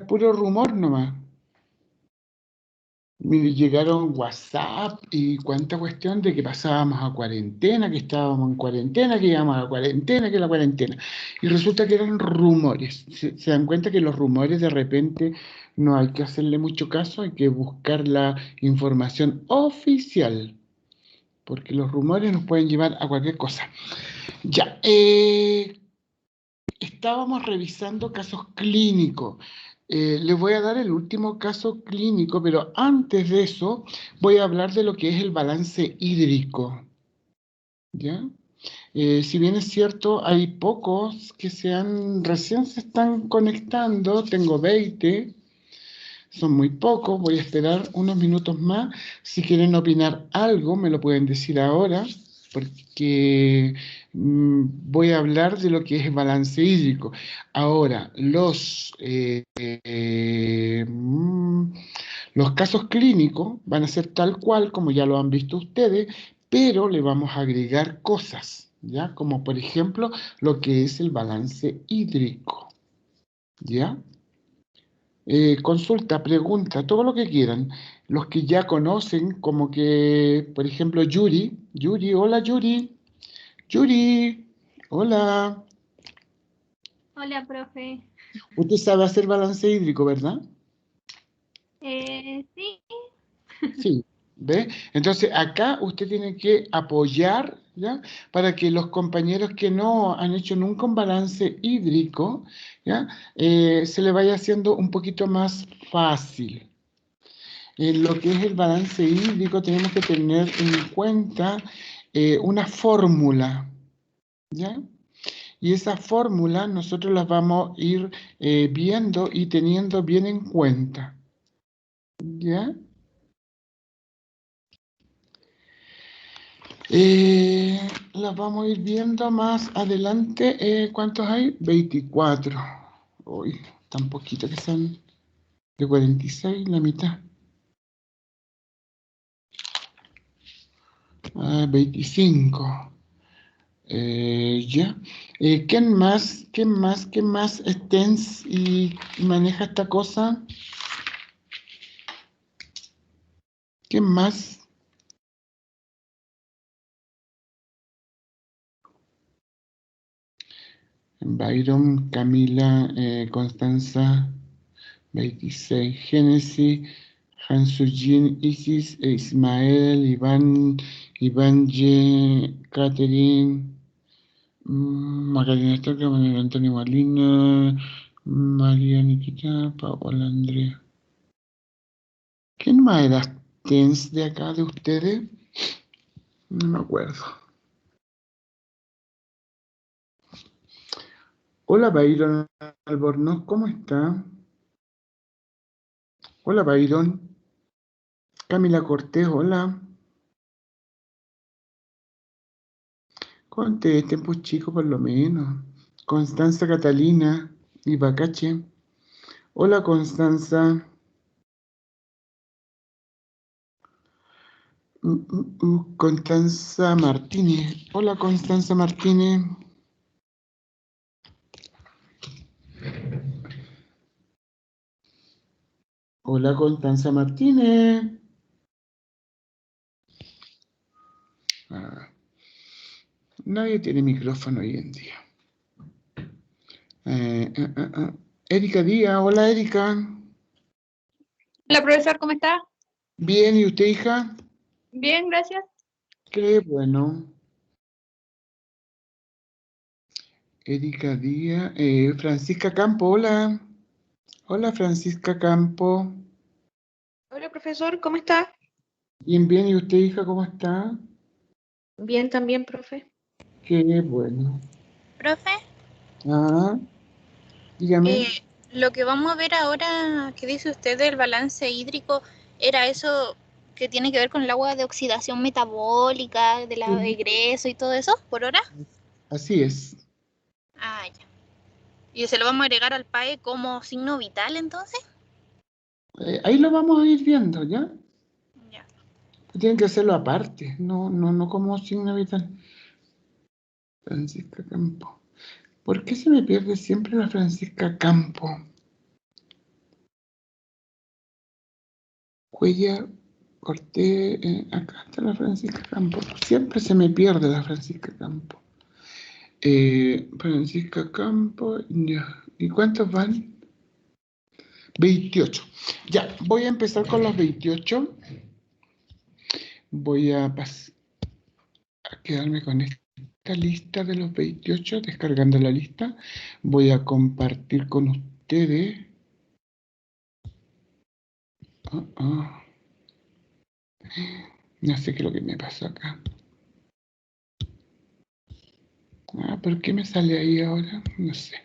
puro rumor nomás. Mire, llegaron WhatsApp y cuánta cuestión de que pasábamos a cuarentena, que estábamos en cuarentena, que íbamos a cuarentena, que la cuarentena. Y resulta que eran rumores. Se dan cuenta que los rumores de repente no hay que hacerle mucho caso, hay que buscar la información oficial, porque los rumores nos pueden llevar a cualquier cosa. Ya, estábamos revisando casos clínicos. Les voy a dar el último caso clínico, pero antes de eso voy a hablar de lo que es el balance hídrico. ¿Ya? Si bien es cierto, hay pocos que recién se están conectando, tengo 20, son muy pocos, voy a esperar unos minutos más. Si quieren opinar algo, me lo pueden decir ahora, porque voy a hablar de lo que es el balance hídrico. Ahora, los casos clínicos van a ser tal cual, como ya lo han visto ustedes, pero le vamos a agregar cosas, ¿ya? Como por ejemplo, lo que es el balance hídrico, ¿ya? Consulta, pregunta, todo lo que quieran. Los que ya conocen, como que, por ejemplo, Yuri, hola Yuri, Yuri, hola. Hola, profe. Usted sabe hacer balance hídrico, ¿verdad? Sí, Sí, ¿ve? Entonces acá usted tiene que apoyar, ¿ya? Para que los compañeros que no han hecho nunca un balance hídrico, ¿ya? Se le vaya haciendo un poquito más fácil. En lo que es el balance hídrico tenemos que tener en cuenta una fórmula, ¿ya? Y esa fórmula nosotros las vamos a ir viendo y teniendo bien en cuenta, ¿ya? Las vamos a ir viendo más adelante. ¿Cuántos hay? 24. Uy, tan poquito que son de 46, la mitad. 25. Ya. ¿Quién más? ¿Quién más? ¿Quién más TENS y maneja esta cosa? ¿Quién más? Byron, Camila, Constanza, 26. Génesis, Hansujin, Isis, Ismael, Iván G, Catherine, Macarena Estaca, Manuel Antonio Molina, María Nikita, Paola Andrea. ¿Quién más era TENS de acá de ustedes? No me acuerdo. Hola Byron Albornoz, ¿cómo está? Hola Byron. Camila Cortés, hola. Contesten, pues chicos, por lo menos. Constanza Catalina y Bacache. Hola Constanza. Constanza Martínez. Hola Constanza Martínez. Hola Constanza Martínez. Ah, nadie tiene micrófono hoy en día. Erika Díaz, hola Erika. hola, profesor, ¿cómo está? Bien, ¿y usted, hija? Bien, gracias. Qué bueno. Erika Díaz, Francisca Campo, hola. Hola Francisca Campo. Hola, profesor, ¿cómo está? Bien, bien, ¿y usted, hija, cómo está? Bien, también, profe. Qué bueno. Profe, Ah, dígame. eh, lo que vamos a ver ahora que dice usted del balance hídrico, ¿era eso que tiene que ver con el agua de oxidación metabólica, de la Sí, egreso y todo eso, por hora? así es. Ah, ya. ¿Y se lo vamos a agregar al PAE como signo vital entonces? Ahí lo vamos a ir viendo, ¿ya? Ya. Tienen que hacerlo aparte, no como signo vital. Francisca Campo. ¿Por qué se me pierde siempre la Francisca Campo? Cuellar, Cortés, acá está la Francisca Campos. Siempre se me pierde la Francisca Campos. Francisca Campos, ya. ¿Y cuántos van? 28. Ya, voy a empezar con los 28. Voy a quedarme con esta lista de los 28, descargando la lista. Voy a compartir con ustedes. No sé qué es lo que me pasó acá. ¿Por qué me sale ahí ahora? No sé.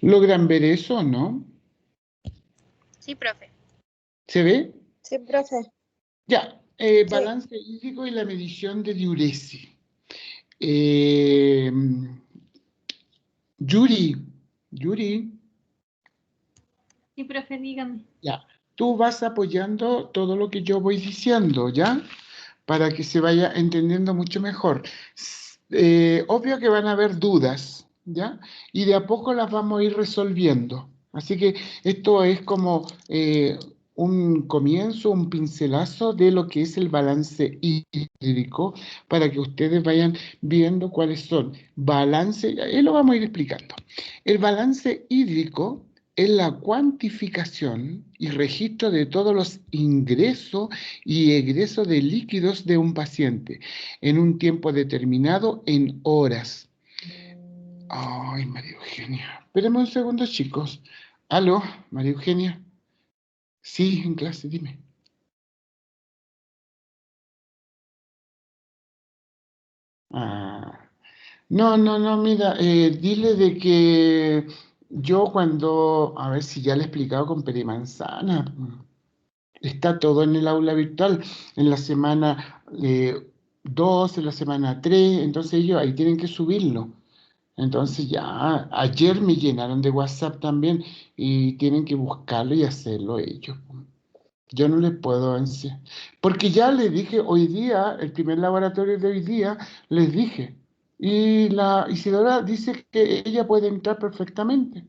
¿Logran ver eso o no? Sí, profe. ¿Se ve? Sí, profe. Ya, balance hídrico y la medición de diuresis. Yuri, Sí, profe, dígame. ya, tú vas apoyando todo lo que yo voy diciendo, ¿ya? Para que se vaya entendiendo mucho mejor. Obvio que van a haber dudas, ¿ya? Y de a poco las vamos a ir resolviendo. Así que esto es como un comienzo, un pincelazo de lo que es el balance hídrico para que ustedes vayan viendo cuáles son. Balance, y lo vamos a ir explicando. El balance hídrico es la cuantificación y registro de todos los ingresos y egreso de líquidos de un paciente en un tiempo determinado en horas. Ay, María Eugenia. Espérenme un segundo, chicos. Aló, María Eugenia. Sí, en clase, dime. No, mira, dile de que yo cuando, a ver si ya le he explicado con Perimanzana. Está todo en el aula virtual, en la semana 2, en la semana 3, entonces ellos ahí tienen que subirlo. Entonces ya, ayer me llenaron de WhatsApp también y tienen que buscarlo y hacerlo ellos. Yo no les puedo enseñar. Porque ya les dije hoy día, el primer laboratorio de hoy día, les dije. Y la Isidora dice que ella puede entrar perfectamente.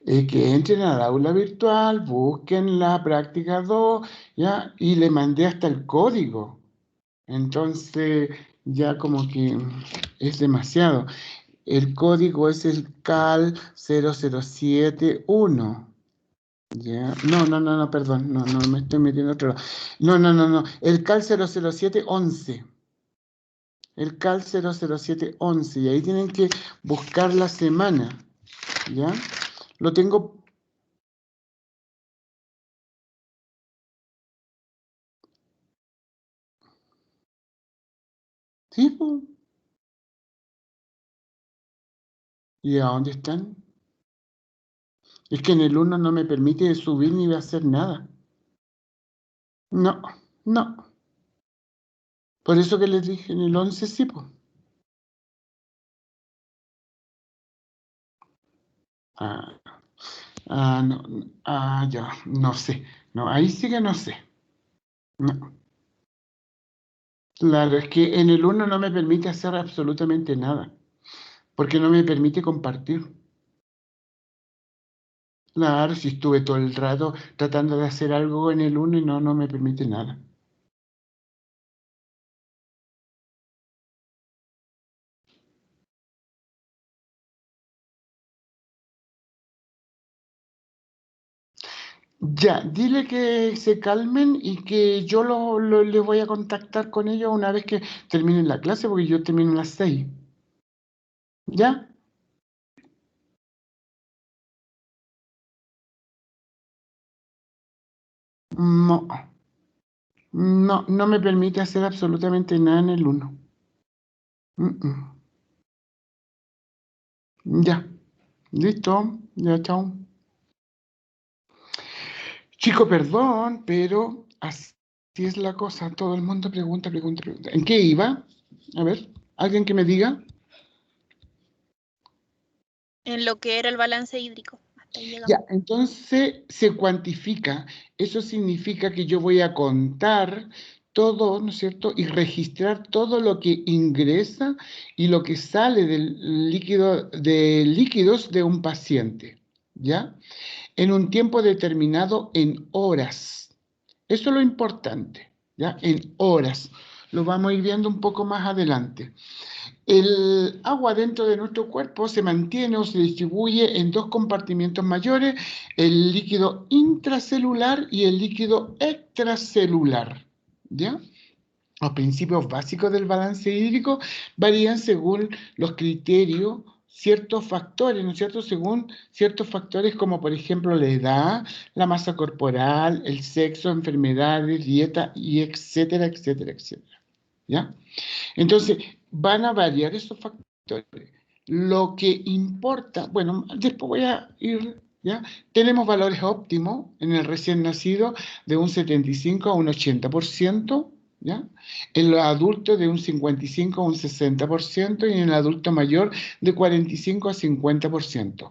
Que entren al aula virtual, busquen la práctica 2, ¿ya? Y le mandé hasta el código. Entonces, ya como que es demasiado. El código es el CAL 0071. ¿Ya? No, perdón. No, me estoy metiendo otro lado. No. El CAL 00711. El CAL 00711. Y ahí tienen que buscar la semana. ¿Ya? Lo tengo. Sí, po. ¿Y a dónde están? Es que en el 1 no me permite subir ni hacer nada. No, no. Por eso que les dije en el 11 sí, pues. No, ya, no sé. No, ahí sí que no sé. No. Claro, es que en el 1 no me permite hacer absolutamente nada, porque no me permite compartir. Claro, si estuve todo el rato tratando de hacer algo en el 1 y no me permite nada. Ya, dile que se calmen y que yo les voy a contactar con ellos una vez que terminen la clase, porque yo termino a las 6. ¿Ya? No, no me permite hacer absolutamente nada en el 1. Ya, listo, ya, chao. Chico, perdón, pero así es la cosa. Todo el mundo pregunta. ¿En qué iba? A ver, alguien que me diga. En lo que era el balance hídrico. Ya, entonces se cuantifica. Eso significa que yo voy a contar todo, ¿no es cierto? Y registrar todo lo que ingresa y lo que sale del líquido, de líquidos de un paciente, ¿ya? En un tiempo determinado en horas. Eso es lo importante, ¿ya? En horas. Lo vamos a ir viendo un poco más adelante. El agua dentro de nuestro cuerpo se mantiene o se distribuye en dos compartimientos mayores, el líquido intracelular y el líquido extracelular, ¿ya? Los principios básicos del balance hídrico varían según los criterios, ciertos factores, ¿no es cierto? Según ciertos factores como por ejemplo la edad, la masa corporal, el sexo, enfermedades, dieta y etcétera, etcétera, etcétera, ¿ya? Entonces, van a variar esos factores. Lo que importa, bueno, después voy a ir, ¿ya? Tenemos valores óptimos en el recién nacido de un 75 a un 80%, ¿ya? En los adultos de un 55 a un 60% y en el adulto mayor de 45 a 50%.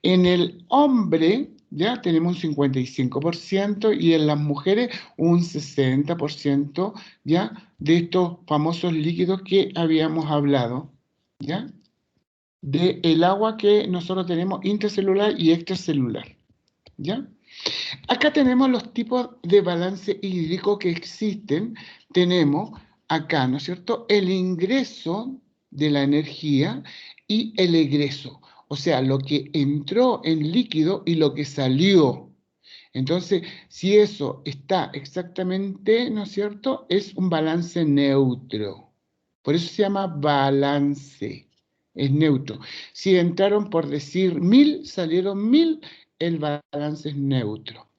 En el hombre, ya tenemos un 55% y en las mujeres un 60%, ya, de estos famosos líquidos que habíamos hablado, ya, de el agua que nosotros tenemos intracelular y extracelular, ya. Acá tenemos los tipos de balance hídrico que existen. Tenemos acá, ¿no es cierto?, el ingreso de la energía y el egreso. O sea, lo que entró en líquido y lo que salió. Entonces, si eso está exactamente, ¿no es cierto?, es un balance neutro. Por eso se llama balance. Es neutro. Si entraron, por decir, 1000, salieron 1000, el balance es neutro.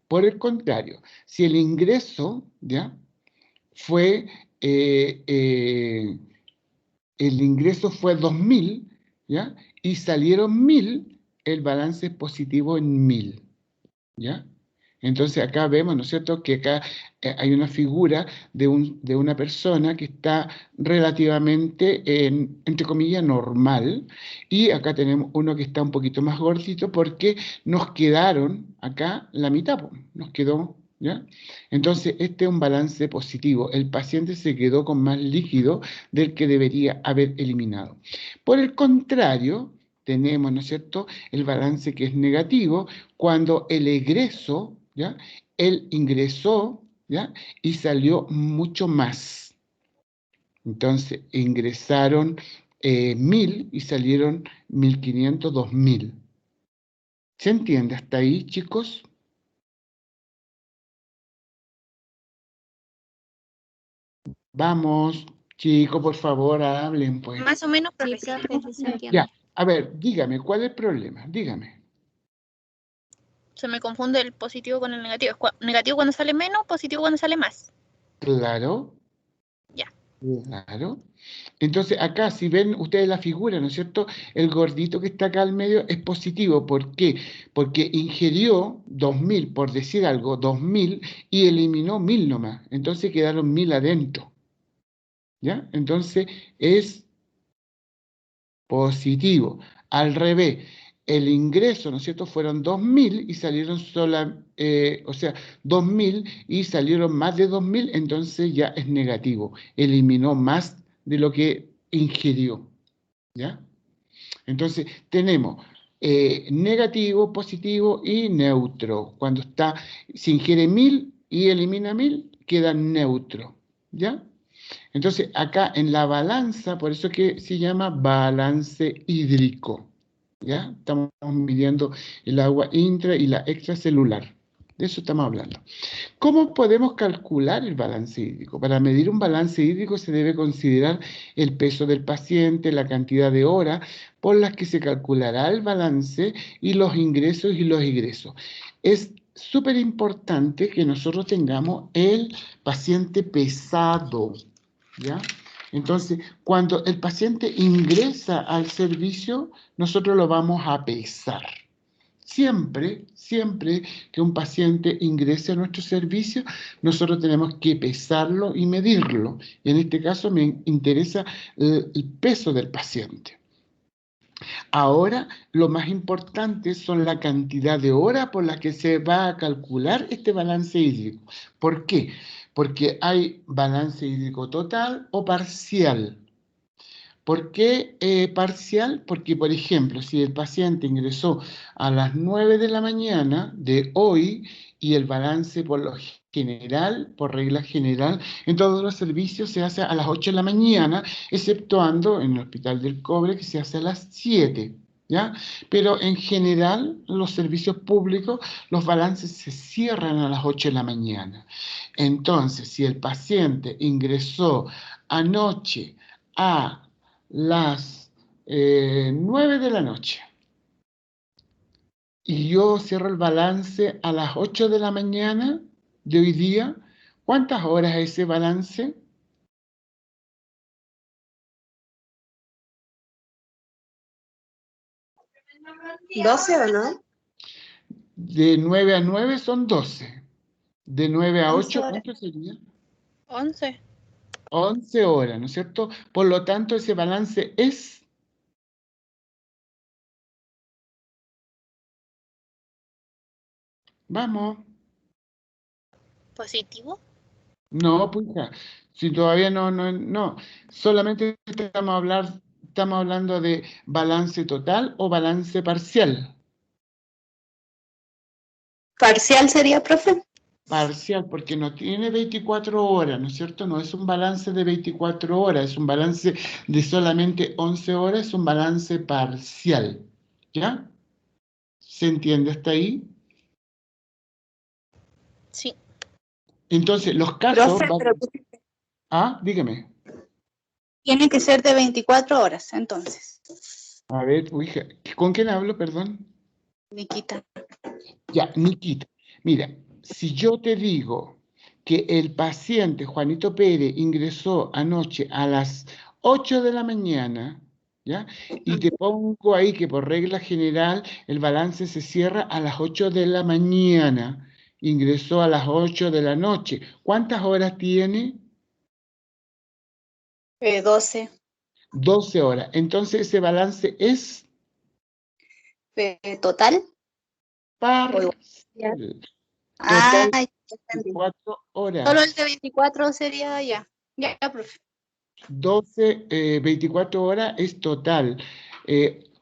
Por el contrario, si el ingreso, ¿ya?, fue, el ingreso fue 2000, ¿ya?, y salieron 1000, el balance es positivo en 1000, ¿ya? Entonces acá vemos, ¿no es cierto?, que acá hay una figura de una persona que está relativamente, entre comillas, normal, y acá tenemos uno que está un poquito más gordito porque nos quedaron acá la mitad, po, nos quedó, ¿ya? Entonces este es un balance positivo, el paciente se quedó con más líquido del que debería haber eliminado. Por el contrario, tenemos, ¿no es cierto?, el balance que es negativo, cuando el egreso, ¿ya?, él ingresó, ¿ya?, y salió mucho más. Entonces, ingresaron 1000 y salieron 1500, 2000. ¿Se entiende hasta ahí, chicos? Vamos, chicos, por favor, hablen, pues. Más o menos, Sí, profesor. profe, sí se entiende. Ya, a ver, dígame, ¿cuál es el problema? Dígame. Se me confunde el positivo con el negativo. Negativo cuando sale menos, positivo cuando sale más. Claro. Ya. Claro. Entonces, acá, si ven ustedes la figura, ¿no es cierto?, el gordito que está acá al medio es positivo. ¿Por qué? Porque ingirió 2000, por decir algo, 2000, y eliminó 1000 nomás. Entonces quedaron 1000 adentro. ¿Ya? Entonces es positivo. Al revés, el ingreso, ¿no es cierto?, fueron 2000 y salieron o sea, 2000 y salieron más de 2000, entonces ya es negativo. Eliminó más de lo que ingirió, ¿ya? Entonces tenemos negativo, positivo y neutro. Cuando se ingiere 1000 y elimina 1000, queda neutro, ¿ya? Entonces, acá en la balanza, por eso que se llama balance hídrico, ¿ya? Estamos midiendo el agua intra y la extracelular. De eso estamos hablando. ¿Cómo podemos calcular el balance hídrico? Para medir un balance hídrico se debe considerar el peso del paciente, la cantidad de horas por las que se calculará el balance y los ingresos y los egresos. Es súper importante que nosotros tengamos el paciente pesado, ¿ya? Entonces, cuando el paciente ingresa al servicio, nosotros lo vamos a pesar. Siempre, siempre que un paciente ingrese a nuestro servicio, nosotros tenemos que pesarlo y medirlo. Y en este caso me interesa el peso del paciente. Ahora, lo más importante son la cantidad de horas por las que se va a calcular este balance hídrico. ¿Por qué? Porque hay balance hídrico total o parcial. ¿Por qué parcial? Porque, por ejemplo, si el paciente ingresó a las 9 de la mañana de hoy y el balance por lo general, por regla general, en todos los servicios se hace a las 8 de la mañana, exceptuando en el Hospital del Cobre que se hace a las 7. ¿Ya? Pero en general, los servicios públicos, los balances se cierran a las 8 de la mañana. Entonces, si el paciente ingresó anoche a las 9 de la noche y yo cierro el balance a las 8 de la mañana de hoy día, ¿cuántas horas es ese balance? ¿12 o no? De 9 a 9 son 12. De 9 a 11 8, horas. ¿cuánto sería? 11. 11 horas, ¿no es cierto? Por lo tanto, ese balance es... Vamos. ¿Positivo? No, pues hija, si todavía no. Solamente estamos hablando de balance total o balance parcial. ¿Parcial sería, profe? Parcial, porque no tiene 24 horas, ¿no es cierto? No es un balance de 24 horas, es un balance de solamente 11 horas, es un balance parcial. ¿Ya? ¿Se entiende hasta ahí? Sí. Entonces, los casos... Profe, pero Ah, dígame. tiene que ser de 24 horas, entonces. A ver, hija, ¿con quién hablo, perdón? Nikita. Ya, Nikita, mira, si yo te digo que el paciente Juanito Pérez ingresó anoche a las 8 de la mañana, ¿ya? Y te pongo ahí que por regla general el balance se cierra a las 8 de la mañana, ingresó a las 8 de la noche. ¿Cuántas horas tiene? 12. 12 horas. Entonces ese balance es ¿Total? parcial. Ah, Total ya de entendí. 4 Solo el horas. de 24 sería ya. Ya, profe. 24 horas es total.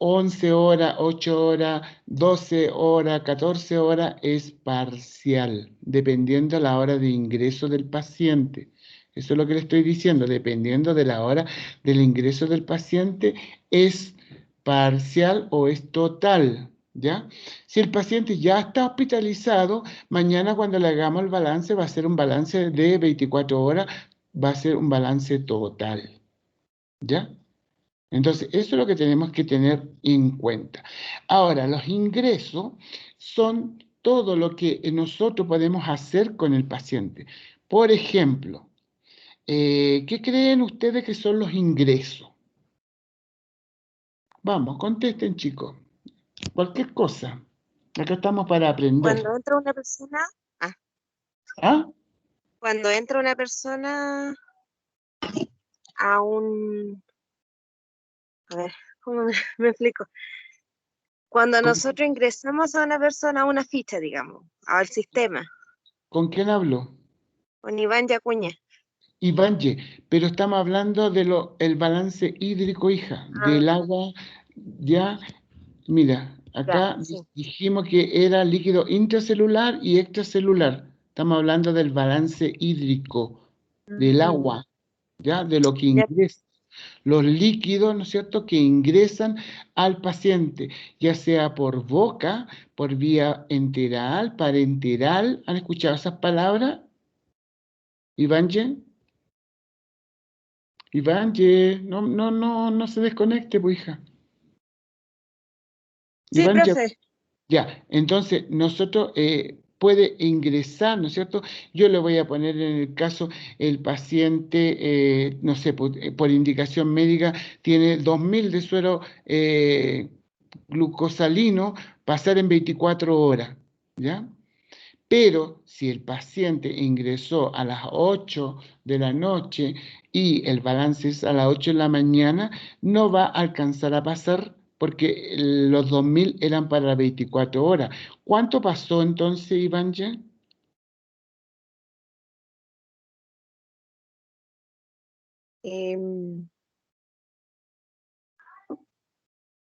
11 horas, 8 horas, 12 horas, 14 horas es parcial, dependiendo la hora de ingreso del paciente. Eso es lo que le estoy diciendo, dependiendo de la hora del ingreso del paciente, es parcial o es total. ¿Ya? Si el paciente ya está hospitalizado, mañana cuando le hagamos el balance va a ser un balance de 24 horas, va a ser un balance total. ¿Ya? Entonces, eso es lo que tenemos que tener en cuenta. Ahora, los ingresos son todo lo que nosotros podemos hacer con el paciente. Por ejemplo, ¿qué creen ustedes que son los ingresos? Vamos, contesten, chicos. Cualquier cosa. Acá estamos para aprender. Cuando entra una persona, ¿Ah? cuando entra una persona a un, a ver, ¿cómo me explico? Cuando ¿Con, nosotros ingresamos a una persona a una ficha, digamos, al sistema, con quién hablo? con Iván Yacuña. Iván Ye, pero estamos hablando de el balance hídrico, hija, Ah, del agua, ya. Mira, ya, acá sí. dijimos que era líquido intracelular y extracelular. Estamos hablando del balance hídrico, del Mm, agua, ¿ya? De lo que ya, ingresa. Los líquidos, ¿no es cierto?, que ingresan al paciente, ya sea por boca, por vía enteral, parenteral. ¿Han escuchado esas palabras? Ivanje, Ivanje, no se desconecte, pues, hija. sí, Ivanje. profe. Ya, entonces nosotros puede ingresar, ¿no es cierto? Yo le voy a poner en el caso, el paciente, no sé, por indicación médica, tiene 2000 de suero glucosalino, pasar en 24 horas, ¿ya? Pero si el paciente ingresó a las 8 de la noche y el balance es a las 8 de la mañana, no va a alcanzar a pasar porque los 2000 eran para 24 horas. ¿Cuánto pasó entonces, Ivanje?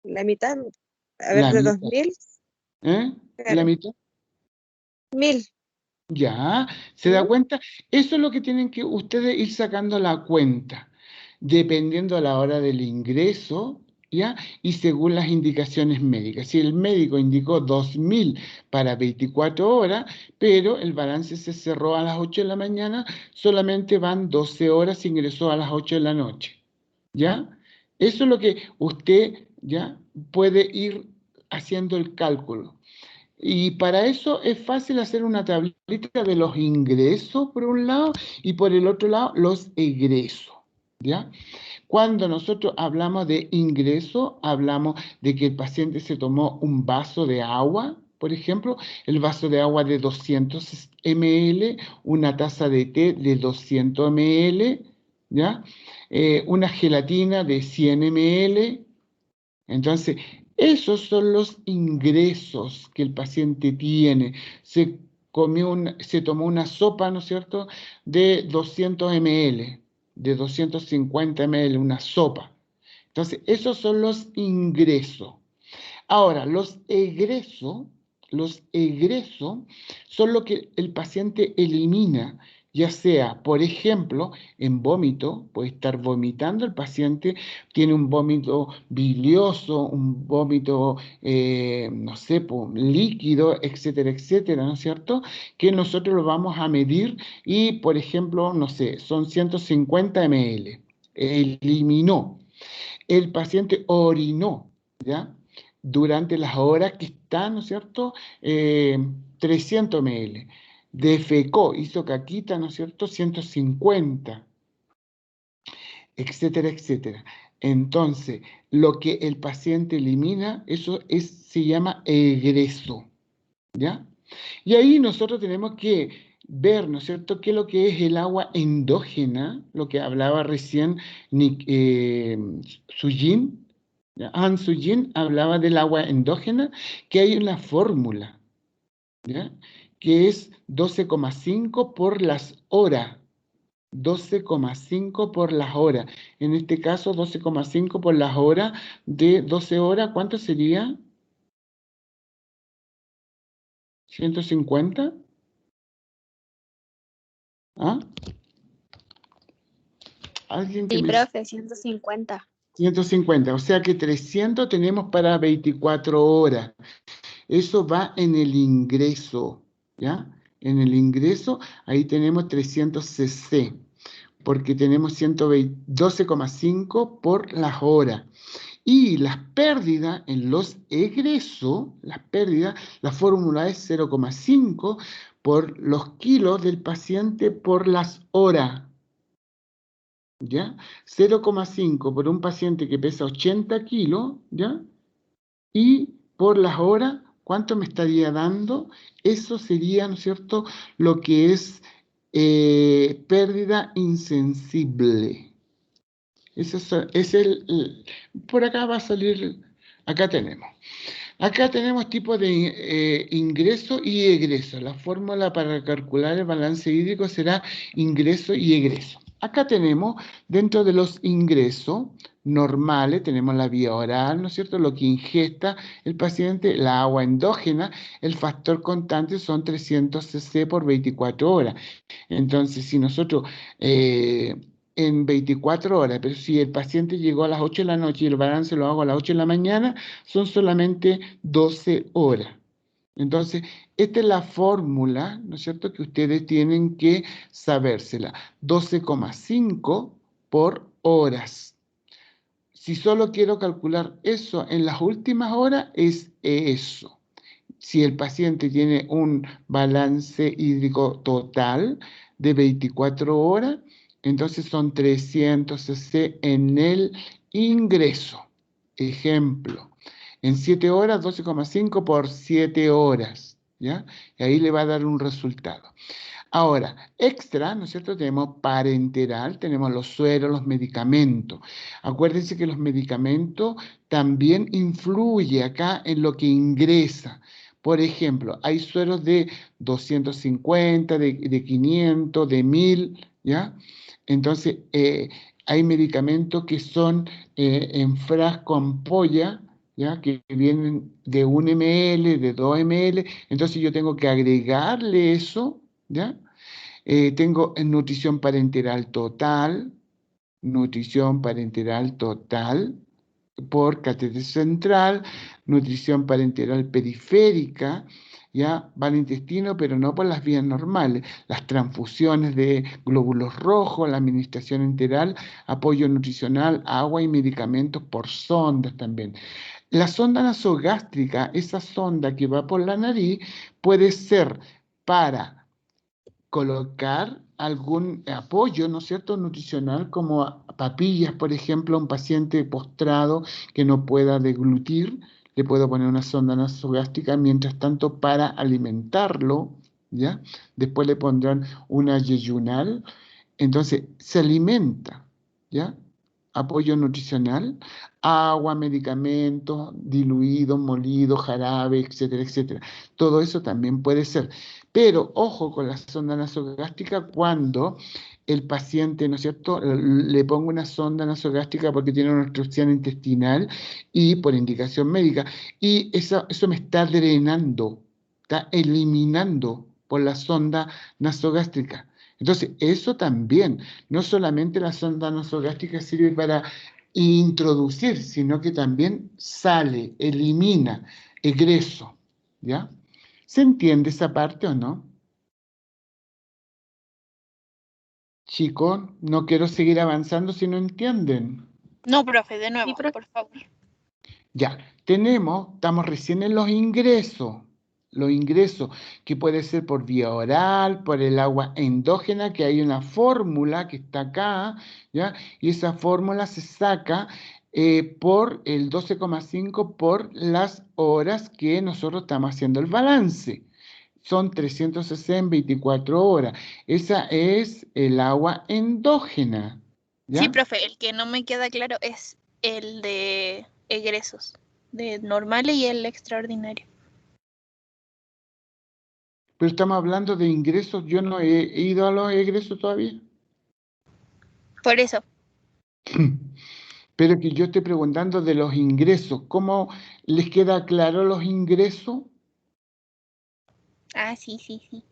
La mitad, a ver, La de mitad. 2000, ¿Eh? ¿La claro, mitad? 1000. Ya, ¿se da cuenta? Eso es lo que tienen que ustedes ir sacando la cuenta, dependiendo a la hora del ingreso, ¿ya? Y según las indicaciones médicas. Si el médico indicó 2000 para 24 horas, pero el balance se cerró a las 8 de la mañana, solamente van 12 horas, ingresó a las 8 de la noche, ¿ya? Eso es lo que usted, ¿ya? Puede ir haciendo el cálculo. Y para eso es fácil hacer una tablita de los ingresos por un lado y por el otro lado los egresos, ¿ya? Cuando nosotros hablamos de ingreso, hablamos de que el paciente se tomó un vaso de agua, por ejemplo, el vaso de agua de 200 ml, una taza de té de 200 ml, ¿ya? Una gelatina de 100 ml. Entonces, esos son los ingresos que el paciente tiene. Se tomó una sopa, ¿no es cierto?, de 200 ml, de 250 ml, una sopa. Entonces, esos son los ingresos. Ahora, los egresos son lo que el paciente elimina, ya sea, por ejemplo, en vómito, puede estar vomitando el paciente, tiene un vómito bilioso, un vómito, no sé, líquido, etcétera, etcétera, ¿no es cierto? Que nosotros lo vamos a medir y, por ejemplo, no sé, son 150 ml. Eliminó. El paciente orinó, ¿ya? Durante las horas que está, ¿no es cierto? 300 ml. Defecó, hizo caquita, ¿no es cierto? 150, etcétera, etcétera. Entonces, lo que el paciente elimina, se llama egreso, ¿ya? Y ahí nosotros tenemos que ver, ¿no es cierto?, qué es lo que es el agua endógena, lo que hablaba recién Sujin. Han Sujin hablaba del agua endógena, que hay una fórmula, ¿ya?, que es 12,5 por las horas. 12,5 por las horas. En este caso, 12,5 por las horas de 12 horas, ¿cuánto sería? ¿150? ¿Ah? Alguien que Sí, me... profe, 150. 150, o sea que 300 tenemos para 24 horas. Eso va en el ingreso, ¿ya? En el ingreso, ahí tenemos 300 cc, porque tenemos 12,5 por las horas. Y las pérdidas en los egresos, la fórmula es 0,5 por los kilos del paciente por las horas. ¿Ya? 0,5 por un paciente que pesa 80 kilos, ¿ya? Y por las horas, ¿cuánto me estaría dando? Eso sería, ¿no es cierto?, lo que es pérdida insensible. Por acá va a salir, acá tenemos. Acá tenemos tipos de ingreso y egreso. La fórmula para calcular el balance hídrico será ingreso y egreso. Acá tenemos, dentro de los ingresos normales, tenemos la vía oral, ¿no es cierto?, lo que ingesta el paciente, la agua endógena, el factor constante son 300 cc por 24 horas. Entonces, si nosotros en 24 horas, pero si el paciente llegó a las 8 de la noche y el balance lo hago a las 8 de la mañana, son solamente 12 horas. Entonces, esta es la fórmula, ¿no es cierto?, que ustedes tienen que sabérsela. 12,5 por horas. Si solo quiero calcular eso en las últimas horas, es eso. Si el paciente tiene un balance hídrico total de 24 horas, entonces son 300 cc en el ingreso. Ejemplo, en 7 horas, 12,5 por 7 horas, ¿ya? Y ahí le va a dar un resultado. Ahora, extra, ¿no es cierto? Tenemos parenteral, tenemos los sueros, los medicamentos. Acuérdense que los medicamentos también influyen acá en lo que ingresa. Por ejemplo, hay sueros de 250, de 500, de 1000, ¿ya? Entonces, hay medicamentos que son en frasco ampolla, ¿ya? Que vienen de 1 ml, de 2 ml. Entonces, yo tengo que agregarle eso, ¿ya? Tengo nutrición parenteral total por catéter central, nutrición parenteral periférica, ya va al intestino, pero no por las vías normales. Las transfusiones de glóbulos rojos, la administración enteral, apoyo nutricional, agua y medicamentos por sondas también. La sonda nasogástrica, esa sonda que va por la nariz, puede ser para colocar algún apoyo, ¿no es cierto?, nutricional, como papillas, por ejemplo, a un paciente postrado que no pueda deglutir, le puedo poner una sonda nasogástrica, mientras tanto para alimentarlo, ¿ya? Después le pondrán una yeyunal, entonces se alimenta, ¿ya? Apoyo nutricional, agua, medicamentos, diluidos, molidos, jarabe, etcétera, etcétera. Todo eso también puede ser. Pero ojo con la sonda nasogástrica cuando el paciente, ¿no es cierto?, le pongo una sonda nasogástrica porque tiene una obstrucción intestinal y por indicación médica. Y eso me está drenando, está eliminando por la sonda nasogástrica. Entonces, eso también, no solamente la sonda nasogástrica sirve para introducir, sino que también sale, elimina, egreso, ¿ya? ¿Se entiende esa parte o no? Chicos, no quiero seguir avanzando si no entienden. No, profe, de nuevo, Sí, profe. por favor. Ya, estamos recién en los ingresos, que puede ser por vía oral, por el agua endógena, que hay una fórmula que está acá, ¿ya? Y esa fórmula se saca por el 12,5 por las horas que nosotros estamos haciendo el balance. Son 360 en 24 horas. Esa es el agua endógena, ¿ya? Sí, profe, el que no me queda claro es el de egresos, de normales y el extraordinario. Pero estamos hablando de ingresos, yo no he ido a los egresos todavía. Por eso. Pero que yo estoy preguntando de los ingresos, ¿cómo les queda claro los ingresos? Ah, sí, sí, sí.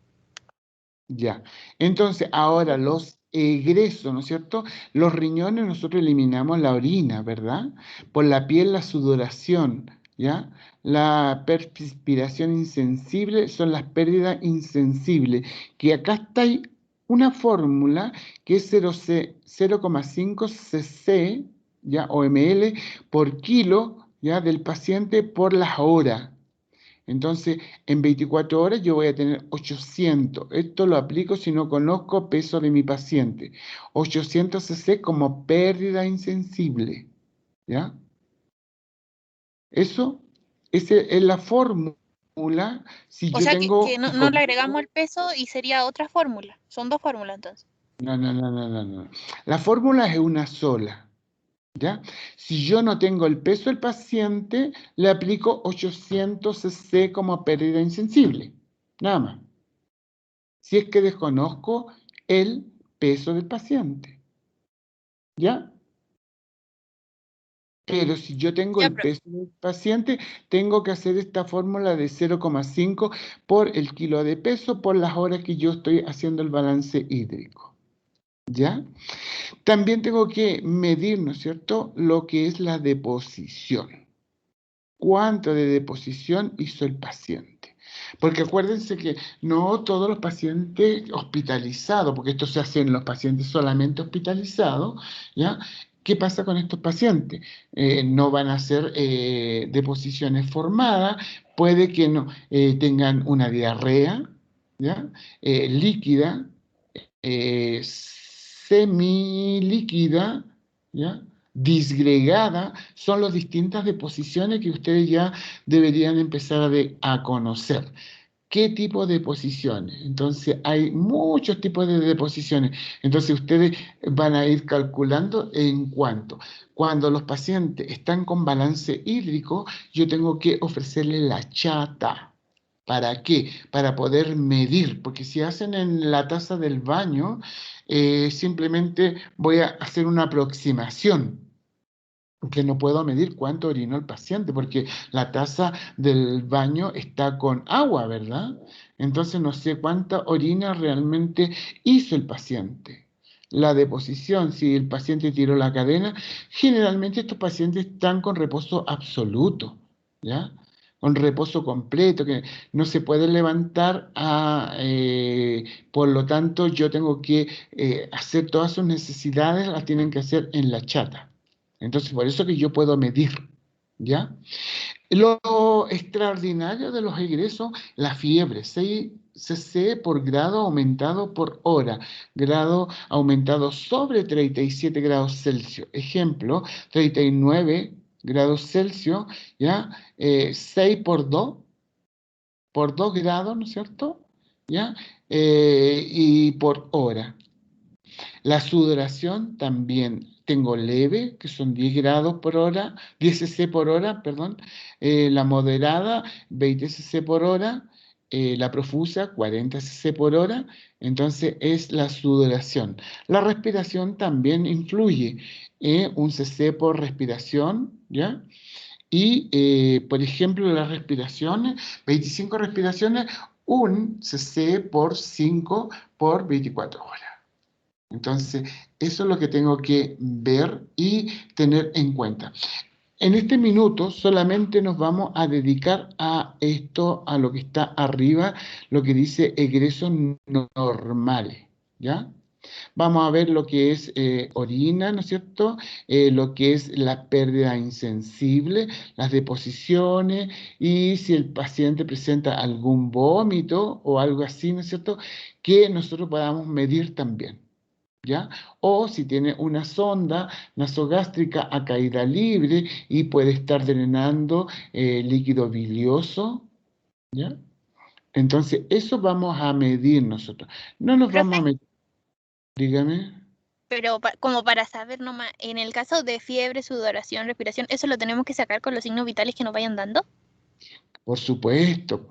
Ya. Entonces, ahora los egresos, ¿no es cierto? Los riñones nosotros eliminamos la orina, ¿verdad? Por la piel la sudoración, ¿ya? La perspiración insensible son las pérdidas insensibles, que acá está ahí una fórmula que es 0,5 cc, ¿ya? O ml por kilo, ¿ya? Del paciente por las horas. Entonces, en 24 horas yo voy a tener 800. Esto lo aplico si no conozco peso de mi paciente. 800 cc como pérdida insensible. ¿Ya? Esa es la fórmula. Si O yo sea, que tengo no le agregamos el peso y sería otra fórmula. Son dos fórmulas entonces. No. La fórmula es una sola. ¿Ya? Si yo no tengo el peso del paciente, le aplico 800 cc como pérdida insensible. Nada más. Si es que desconozco el peso del paciente. ¿Ya? Pero si yo tengo Ya, el peso del paciente, tengo que hacer esta fórmula de 0,5 por el kilo de peso por las horas que yo estoy haciendo el balance hídrico. ¿Ya? También tengo que medir, ¿no es cierto?, lo que es la deposición. ¿Cuánto de deposición hizo el paciente? Porque acuérdense que no todos los pacientes hospitalizados, porque esto se hace en los pacientes solamente hospitalizados, ¿ya? ¿Qué pasa con estos pacientes? No van a hacer deposiciones formadas, puede que no tengan una diarrea, ¿ya? Líquida, semilíquida, ¿ya? Disgregada, son las distintas deposiciones que ustedes ya deberían empezar a conocer. ¿Qué tipo de deposiciones? Entonces, hay muchos tipos de deposiciones. Entonces, ustedes van a ir calculando en cuánto. Cuando los pacientes están con balance hídrico, yo tengo que ofrecerles la chata. ¿Para qué? Para poder medir, porque si hacen en la taza del baño, simplemente voy a hacer una aproximación, que no puedo medir cuánto orinó el paciente, porque la taza del baño está con agua, ¿verdad? Entonces no sé cuánta orina realmente hizo el paciente. La deposición, si el paciente tiró la cadena, generalmente estos pacientes están con reposo absoluto, ¿ya? Con reposo completo, que no se puede levantar, por lo tanto yo tengo que hacer todas sus necesidades, las tienen que hacer en la chata. Entonces, por eso que yo puedo medir, ¿ya? Lo extraordinario de los egresos, la fiebre, 6 cc por grado aumentado por hora, grado aumentado sobre 37 grados Celsius. Ejemplo, 39 grados Celsius, ¿ya? 6 por 2 grados, ¿no es cierto? ¿Ya? Y por hora. La sudoración también tengo leve, que son 10 grados por hora, 10 cc por hora, perdón. La moderada, 20 cc por hora. La profusa, 40 cc por hora. Entonces es la sudoración. La respiración también influye. Un cc por respiración, ¿ya? Y, por ejemplo, las respiraciones, 25 respiraciones, un cc por 5 por 24 horas. Entonces, eso es lo que tengo que ver y tener en cuenta. En este minuto solamente nos vamos a dedicar a esto, a lo que está arriba, lo que dice egresos normales, ¿ya? Vamos a ver lo que es orina, ¿no es cierto? Lo que es la pérdida insensible, las deposiciones y si el paciente presenta algún vómito o algo así, ¿no es cierto? Que nosotros podamos medir también. ¿Ya? O si tiene una sonda nasogástrica a caída libre y puede estar drenando líquido bilioso, ¿ya? Entonces, eso vamos a medir nosotros. No nos vamos a medir, dígame. Pero como para saber nomás, en el caso de fiebre, sudoración, respiración, ¿eso lo tenemos que sacar con los signos vitales que nos vayan dando? Por supuesto,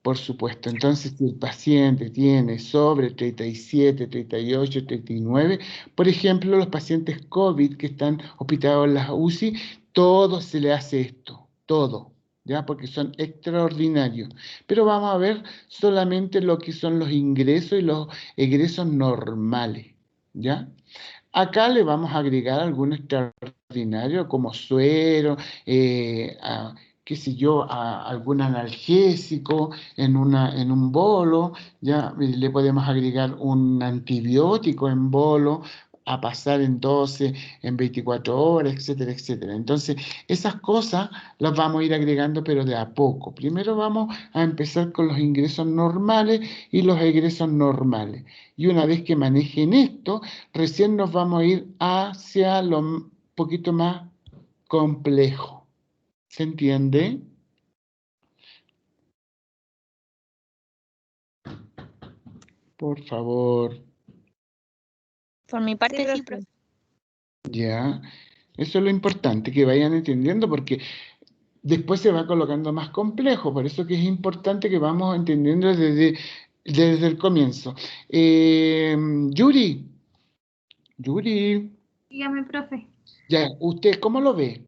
por supuesto. Entonces, si el paciente tiene sobre 37, 38, 39, por ejemplo, los pacientes COVID que están hospitalizados en las UCI, todo se le hace esto, todo, ¿ya? Porque son extraordinarios. Pero vamos a ver solamente lo que son los ingresos y los egresos normales, ¿ya? Acá le vamos a agregar algún extraordinario como suero, qué sé yo, algún analgésico en un bolo, ya le podemos agregar un antibiótico en bolo a pasar en 12, en 24 horas, etcétera, etcétera. Entonces, esas cosas las vamos a ir agregando, pero de a poco. Primero vamos a empezar con los ingresos normales y los egresos normales. Y una vez que manejen esto, recién nos vamos a ir hacia lo poquito más complejo. ¿Se entiende? Por favor. Por mi parte, sí, Sí, profe. Ya. Eso es lo importante, que vayan entendiendo, porque después se va colocando más complejo. Por eso que es importante que vamos entendiendo desde el comienzo. Yuri. Yuri. Dígame, profe. Ya, ¿usted cómo lo ve?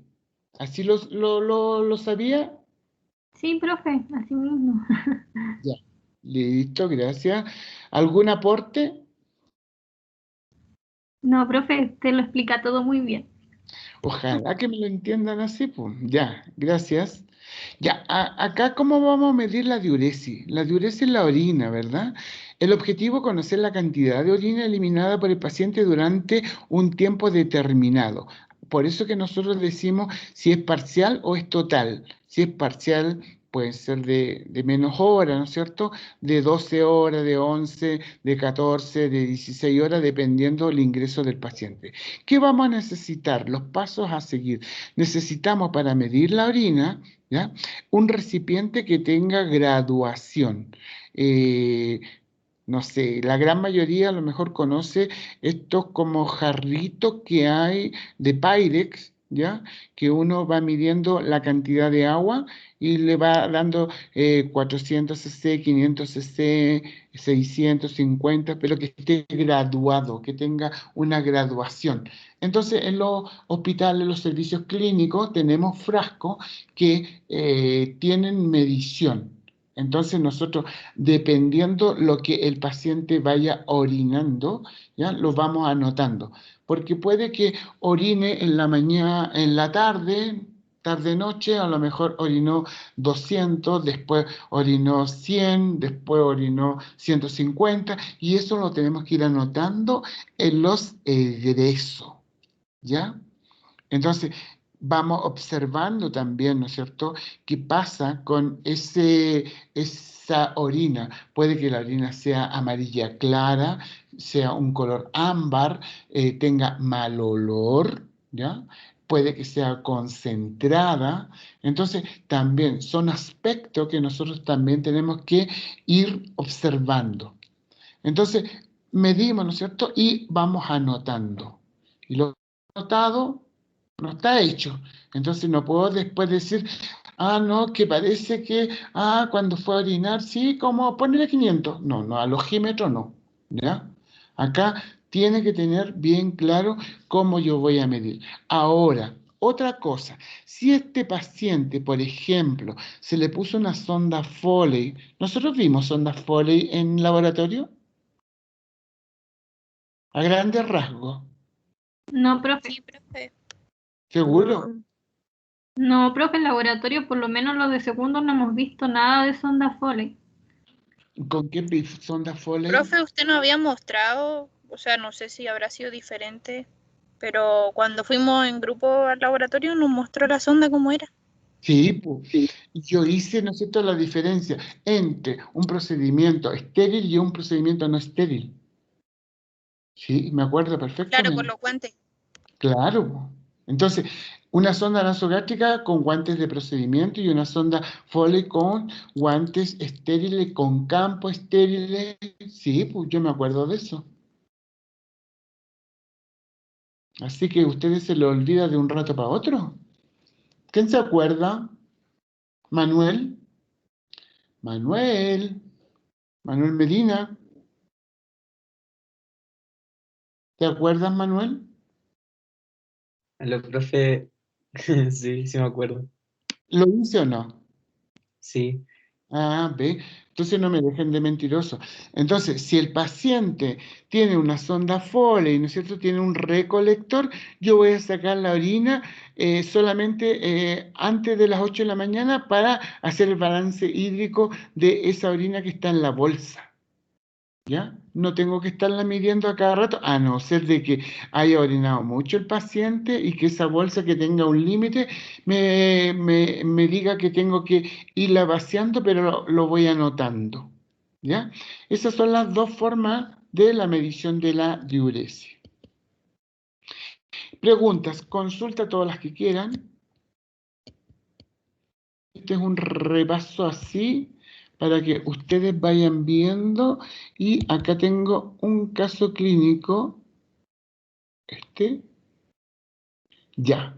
¿Así lo sabía? Sí, profe, así mismo. Ya. Listo, gracias. ¿Algún aporte? No, profe, usted lo explica todo muy bien. Ojalá que me lo entiendan así, pues. Ya, gracias. Ya, acá, ¿cómo vamos a medir la diuresis? La diuresis es la orina, ¿verdad? El objetivo es conocer la cantidad de orina eliminada por el paciente durante un tiempo determinado. Por eso que nosotros decimos si es parcial o es total. Si es parcial, pueden ser de menos horas, ¿no es cierto? De 12 horas, de 11, de 14, de 16 horas, dependiendo del ingreso del paciente. ¿Qué vamos a necesitar? Los pasos a seguir. Necesitamos para medir la orina, ¿ya? Un recipiente que tenga graduación. No sé, la gran mayoría a lo mejor conoce estos como jarritos que hay de Pyrex, ¿ya? Que uno va midiendo la cantidad de agua y le va dando 400 cc, 500 cc, 650, pero que esté graduado, que tenga una graduación. Entonces, en los hospitales, en los servicios clínicos, tenemos frascos que tienen medición. Entonces nosotros, dependiendo lo que el paciente vaya orinando, ya lo vamos anotando. Porque puede que orine en la mañana, en la tarde, tarde-noche, a lo mejor orinó 200, después orinó 100, después orinó 150, y eso lo tenemos que ir anotando en los egresos, ¿ya? Entonces, vamos observando también, ¿no es cierto?, qué pasa con esa orina. Puede que la orina sea amarilla clara, sea un color ámbar, tenga mal olor, ¿ya? Puede que sea concentrada. Entonces, también son aspectos que nosotros también tenemos que ir observando. Entonces, medimos, ¿no es cierto?, y vamos anotando. Y lo anotado no está hecho. Entonces no puedo después decir, no, que parece que, cuando fue a orinar, sí, como ponerle 500. No, no, al ojímetro no, ¿ya? Acá tiene que tener bien claro cómo yo voy a medir. Ahora, otra cosa, si este paciente, por ejemplo, se le puso una sonda Foley, ¿nosotros vimos sonda Foley en laboratorio? A grandes rasgos, No, profe. Sí, profe. ¿seguro? No, profe, en laboratorio, por lo menos los de segundo, no hemos visto nada de sonda Foley. ¿Con qué sonda Foley? Profe, usted nos había mostrado, o sea, no sé si habrá sido diferente, pero cuando fuimos en grupo al laboratorio nos mostró la sonda cómo era. Sí, pues. Yo hice, ¿no es cierto?, la diferencia entre un procedimiento estéril y un procedimiento no estéril. Sí, me acuerdo Claro, con perfectamente. los guantes. Claro, po. Entonces, una sonda nasogástrica con guantes de procedimiento y una sonda Foley con guantes estériles, con campo estériles. Sí, pues yo me acuerdo de eso. Así que a ustedes se lo olvida de un rato para otro. ¿Quién se acuerda? Manuel. Manuel. Manuel Medina. ¿Te acuerdas, Manuel? Aló, profe. Sí, sí me acuerdo. ¿Lo hice o no? Sí, Ve. Entonces no me dejen de mentiroso. Entonces, si el paciente tiene una sonda Foley, ¿no es cierto? Tiene un recolector, yo voy a sacar la orina solamente antes de las 8 de la mañana para hacer el balance hídrico de esa orina que está en la bolsa. ¿Ya? No tengo que estarla midiendo a cada rato, a no ser de que haya orinado mucho el paciente y que esa bolsa que tenga un límite me diga que tengo que irla vaciando, pero lo voy anotando. ¿Ya? Esas son las dos formas de la medición de la diuresis. Preguntas, consulta todas las que quieran. Este es un repaso así para que ustedes vayan viendo. Y acá tengo un caso clínico. Ya.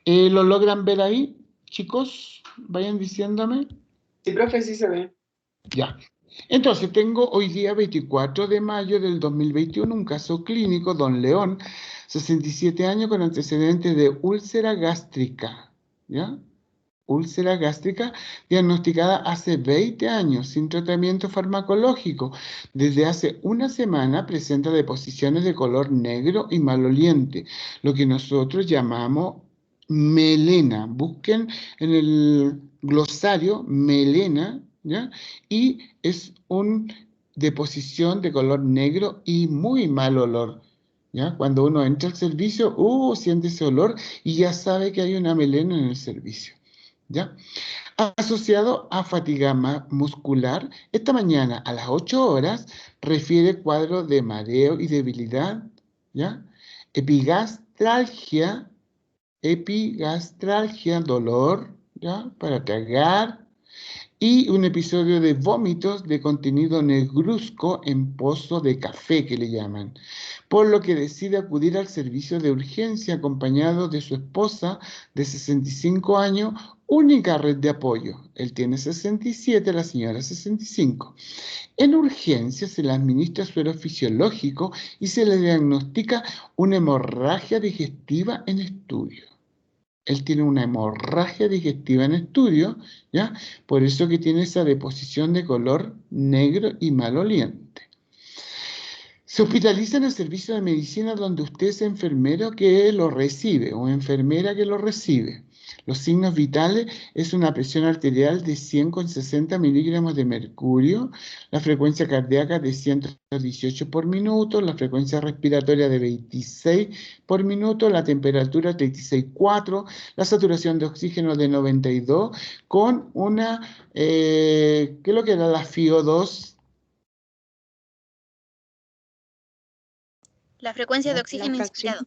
¿Lo logran ver ahí, chicos? Vayan diciéndome. sí, profe, sí se ve. Ya. Entonces, tengo hoy día 24 de mayo del 2021 un caso clínico, don León, 67 años con antecedentes de úlcera gástrica. ¿Ya? Úlcera gástrica diagnosticada hace 20 años sin tratamiento farmacológico. Desde hace una semana presenta deposiciones de color negro y maloliente, lo que nosotros llamamos melena. Busquen en el glosario melena, ¿ya? Y es una deposición de color negro y muy mal olor. ¿Ya? Cuando uno entra al servicio, siente ese olor y ya sabe que hay una melena en el servicio. ¿ya? Asociado a fatiga muscular, esta mañana a las 8 horas refiere cuadro de mareo y debilidad, ¿ya? Epigastralgia, dolor, ¿ya? Para tragar, y un episodio de vómitos de contenido negruzco en pozo de café, que le llaman, por lo que decide acudir al servicio de urgencia acompañado de su esposa de 65 años, única red de apoyo. Él tiene 67, la señora 65. En urgencia se le administra suero fisiológico y se le diagnostica una hemorragia digestiva en estudio. Él tiene una hemorragia digestiva en estudio, ¿ya? Por eso que tiene esa deposición de color negro y maloliente. Se hospitaliza en el servicio de medicina donde usted es enfermero que lo recibe o enfermera que lo recibe. Los signos vitales es una presión arterial de 100,60 miligramos de mercurio, la frecuencia cardíaca de 118 por minuto, la frecuencia respiratoria de 26 por minuto, la temperatura 36,4, la saturación de oxígeno de 92, con una, ¿qué es lo que era la FiO2? La frecuencia de oxígeno inspirado.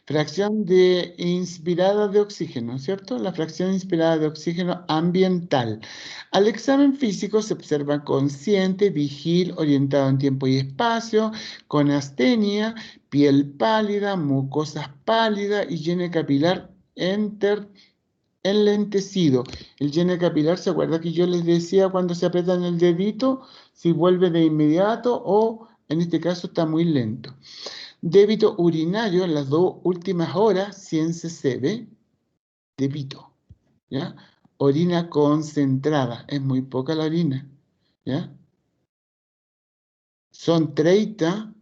Fracción de inspirada de oxígeno, ¿cierto? La fracción inspirada de oxígeno ambiental. Al examen físico se observa consciente, vigil, orientado en tiempo y espacio, con astenia, piel pálida, mucosas pálidas y llene capilar enlentecido. El llene capilar, ¿se acuerda que yo les decía cuando se apretan el dedito? Si vuelve de inmediato o, en este caso, está muy lento. Débito urinario en las 2 últimas horas, 100 cc, ¿ve? Débito, ¿ya? Orina concentrada, es muy poca la orina, ¿ya? Son 30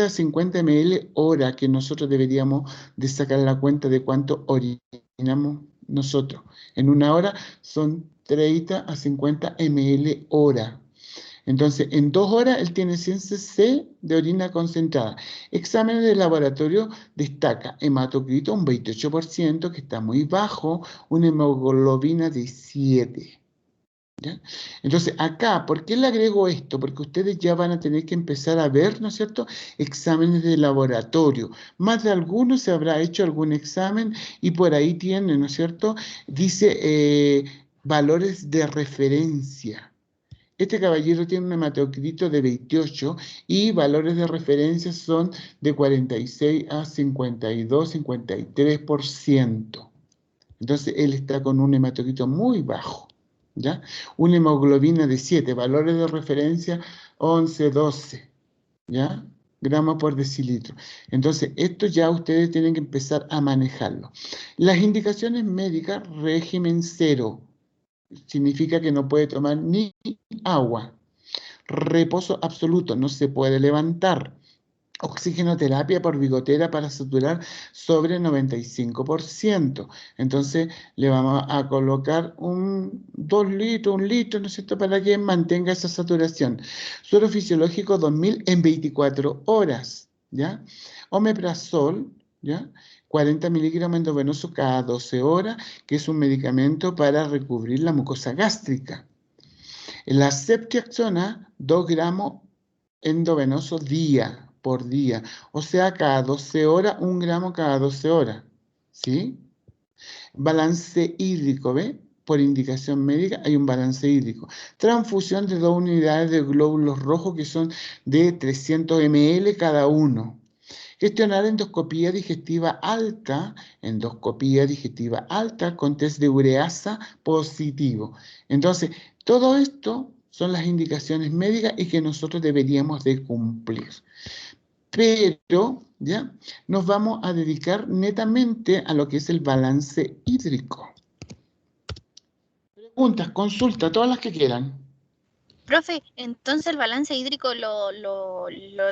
a 50 ml hora que nosotros deberíamos de sacar la cuenta de cuánto orinamos nosotros. En una hora son 30 a 50 ml hora. Entonces, en 2 horas él tiene 100 cc de orina concentrada. Exámenes de laboratorio destaca hematocrito un 28%, que está muy bajo, una hemoglobina de 7. ¿Ya? Entonces, acá, ¿por qué le agrego esto? Porque ustedes ya van a tener que empezar a ver, ¿no es cierto?, exámenes de laboratorio. Más de alguno se habrá hecho algún examen y por ahí tiene, ¿no es cierto?, dice valores de referencia. Este caballero tiene un hematocrito de 28 y valores de referencia son de 46 a 52, 53%. Entonces, él está con un hematocrito muy bajo, ¿ya? Una hemoglobina de 7, valores de referencia 11, 12, ¿ya? Gramos por decilitro. Entonces, esto ya ustedes tienen que empezar a manejarlo. Las indicaciones médicas, régimen 0. Significa que no puede tomar ni agua. Reposo absoluto, no se puede levantar. Oxigenoterapia por bigotera para saturar sobre 95%. Entonces le vamos a colocar 2 litros, 1 litro, ¿no es cierto?, para que mantenga esa saturación. Suero fisiológico 2000 en 24 horas, ¿ya? Omeprazol, ¿ya? 40 miligramos endovenoso cada 12 horas, que es un medicamento para recubrir la mucosa gástrica. La ceftriaxona, 2 gramos endovenoso por día, o sea, cada 12 horas, 1 gramo cada 12 horas, ¿sí? Balance hídrico, ¿ve? Por indicación médica hay un balance hídrico. Transfusión de 2 unidades de glóbulos rojos que son de 300 ml cada uno. Gestionar endoscopía digestiva alta con test de ureasa positivo. Entonces, todo esto son las indicaciones médicas y que nosotros deberíamos de cumplir. Pero, ¿ya?, nos vamos a dedicar netamente a lo que es el balance hídrico. Preguntas, consultas, todas las que quieran. Profe, entonces el balance hídrico lo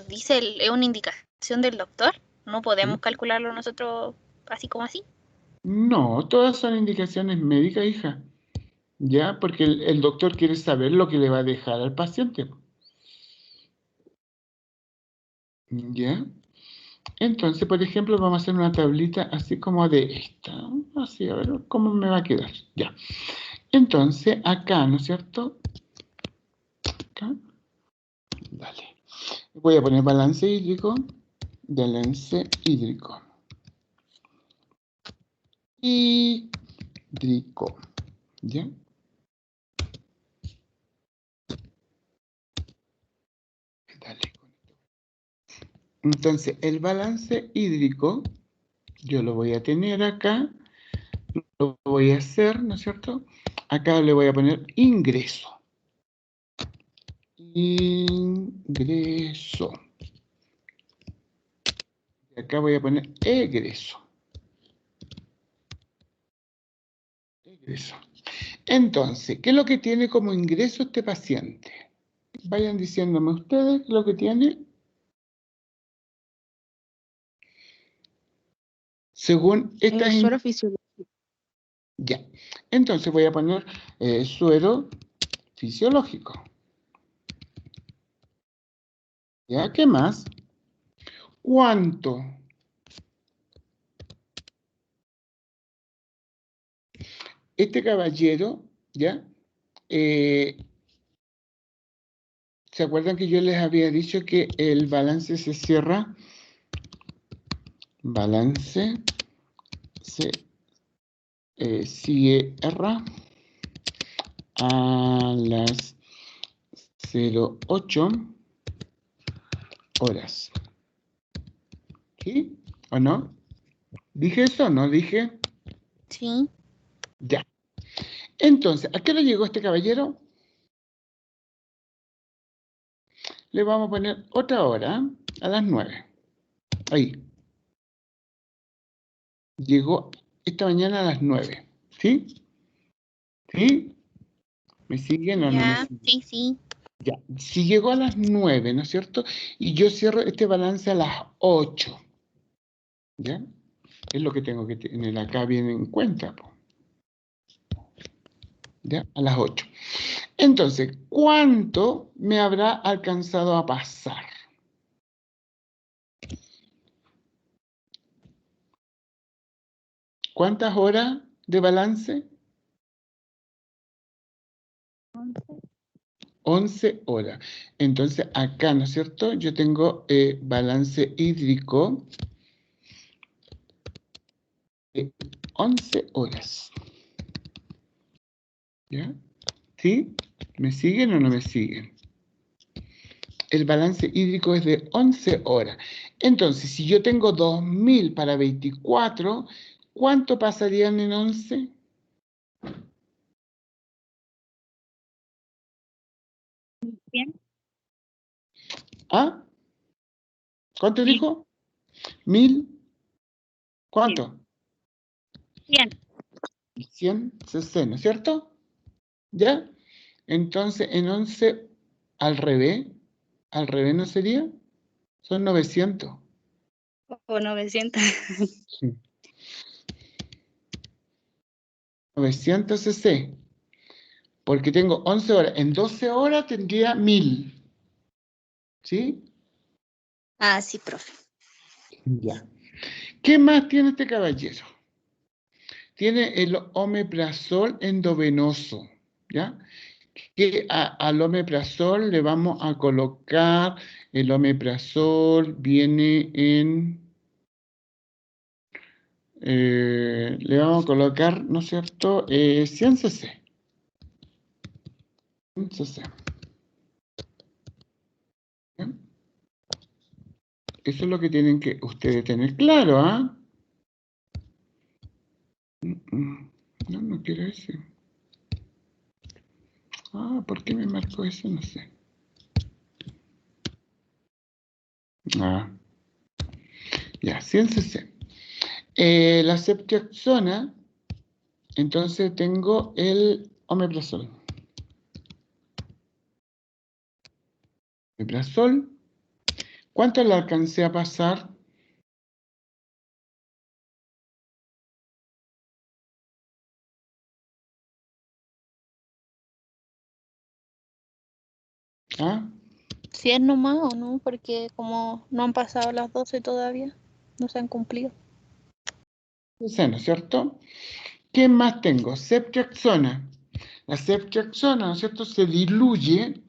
dice, es una indicación del doctor. ¿No podemos calcularlo nosotros así como así? No, todas son indicaciones médicas, hija. ¿Ya? Porque el doctor quiere saber lo que le va a dejar al paciente. ¿Ya? Entonces, por ejemplo, vamos a hacer una tablita así como de esta. Así, a ver cómo me va a quedar. Ya. Entonces, acá, ¿no es cierto? Acá. Dale. Voy a poner balance hídrico. Balance hídrico. Hídrico. ¿Ya? Dale. Entonces, el balance hídrico, yo lo voy a tener acá. Lo voy a hacer, ¿no es cierto? Acá le voy a poner ingreso. Ingreso. Y acá voy a poner egreso. Egreso. Entonces, ¿qué es lo que tiene como ingreso este paciente? Vayan diciéndome ustedes qué es lo que tiene. Según esta... Suero fisiológico. Ya. Entonces voy a poner suero fisiológico. ¿Ya? ¿Qué más? ¿Cuánto? Este caballero, ¿ya? ¿Se acuerdan que yo les había dicho que el balance se cierra? Balance se cierra a las 08 horas. ¿Sí? ¿O no? ¿Dije eso o no dije? Sí. Ya. Entonces, ¿a qué hora llegó este caballero? Le vamos a poner otra hora, a las 9. Ahí. Llegó esta mañana a las 9. ¿Sí? ¿Sí? ¿Me siguen o no me Ya, siguen? sí, sí. Ya. Si llegó a las 9, ¿no es cierto? Y yo cierro este balance a las 8. ¿Ya? Es lo que tengo que tener acá bien en cuenta. Po. ¿Ya? A las 8. Entonces, ¿cuánto me habrá alcanzado a pasar? ¿Cuántas horas de balance? 11 horas. Entonces, acá, ¿no es cierto? Yo tengo balance hídrico de 11 horas. ¿Ya? ¿Sí? ¿Me siguen o no me siguen? El balance hídrico es de 11 horas. Entonces, si yo tengo 2000 para 24, ¿cuánto pasarían en 11? Bien. ¿Ah? ¿Cuánto Bien. dijo? ¿1000? ¿Cuánto? 100. 100 cc, ¿no es cierto? ¿Ya? Entonces, en 11, al revés ¿no sería? Son 900. O 900. Sí. 900 cc. Porque tengo 11 horas. En 12 horas tendría 1000. ¿Sí? Ah, sí, profe. Ya. ¿Qué más tiene este caballero? Tiene el omeprazol endovenoso. ¿Ya? Que al omeprazol le vamos a colocar, el omeprazol viene en, le vamos a colocar, ¿no es cierto?, 100 cc. 100 cc. ¿Ya? Eso es lo que tienen que ustedes tener claro, ¿ah? No, no quiero ese. Ah, ¿por qué me marcó eso? No sé. Ah, ya, 100 cc. La ceftriaxona, entonces tengo el omeprazol. Omeprazol. ¿Cuánto le alcancé a pasar? ¿Ah? Si es nomás o no, porque como no han pasado las 12 todavía, no se han cumplido. ¿no es cierto? ¿Qué más tengo? Ceftriaxona. La ceftriaxona, ¿no es cierto?, se diluye,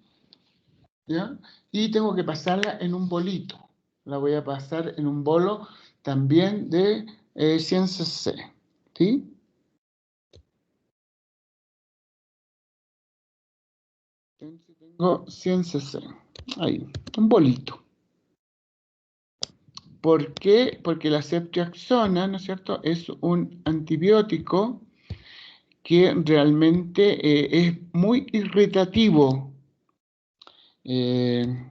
¿ya? Y tengo que pasarla en un bolito. La voy a pasar en un bolo también de 100 cc, ¿sí? Entonces tengo 100 cc, ahí, un bolito. ¿Por qué? Porque la ceftriaxona, ¿no es cierto?, es un antibiótico que realmente es muy irritativo. Sí.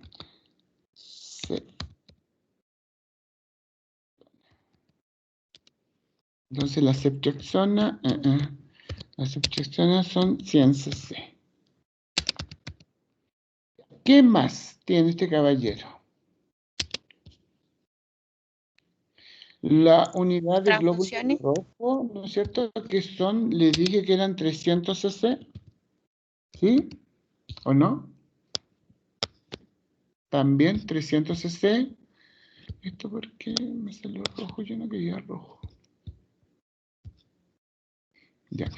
Entonces la ceftriaxona, las ceftriaxona son 100 cc. ¿Qué más tiene este caballero? La unidad de glóbulos Transfusiones. rojos, ¿no es cierto?, que son, les dije que eran 300 cc, ¿sí? ¿O no? También 300 cc. ¿Esto por qué me salió rojo? Yo no quería rojo. Ya.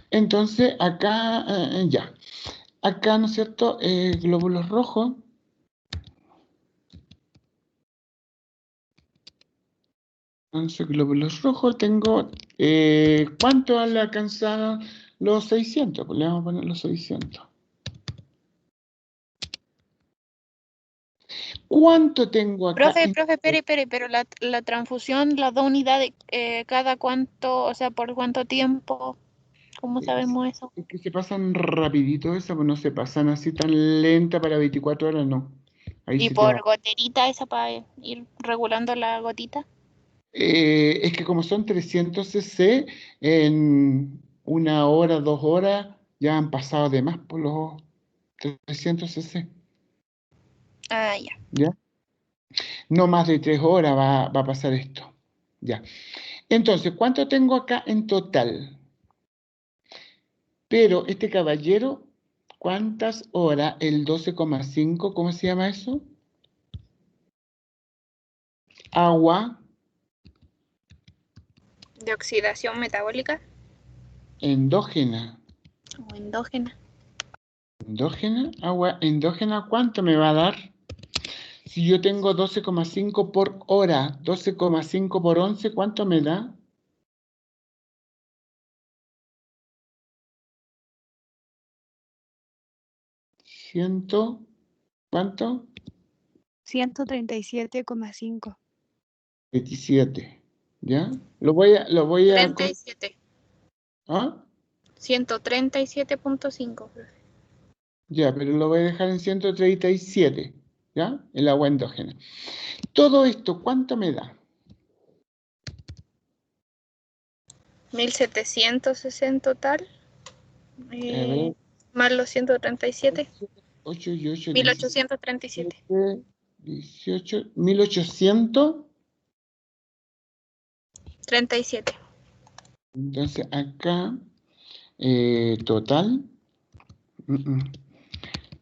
Entonces, acá, ya. Acá, ¿no es cierto?, glóbulos rojos. Entonces, glóbulos rojos tengo. ¿Cuánto le alcanzaron los 600? Pues le vamos a poner los 600. ¿Cuánto tengo acá? Profe, pero la transfusión, las 2 unidades, ¿cada cuánto, o sea, por cuánto tiempo? ¿Cómo sabemos eso? Es que se pasan rapidito esa, pues no se pasan así tan lenta para 24 horas, no. Ahí ¿Y sí te va. por goterita esa para ir regulando la gotita? Es que como son 300 cc, en 1 hora, 2 horas, ya han pasado de más por los 300 cc. Ah, ya. ¿Ya? No más de 3 horas va a pasar esto. Ya. Entonces, ¿cuánto tengo acá en total? Pero este caballero, ¿cuántas horas? El 12,5, ¿cómo se llama eso? Agua ¿De oxidación metabólica endógena. o endógena? ¿Endógena? Agua endógena, ¿cuánto me va a dar? Si yo tengo 12,5 por hora, 12,5 por 11, ¿cuánto me da? 100, ¿cuánto? 137,5. 27, ¿ya? Lo voy a... 37. ¿Ah? 137.5, profe. Ya, pero lo voy a dejar en 137, ¿ya? El agua endógena. Todo esto, ¿cuánto me da? 1700 en total. A ver, Más los 137. 8 y 8, 1837. 18, 1800. 37. Entonces acá, total,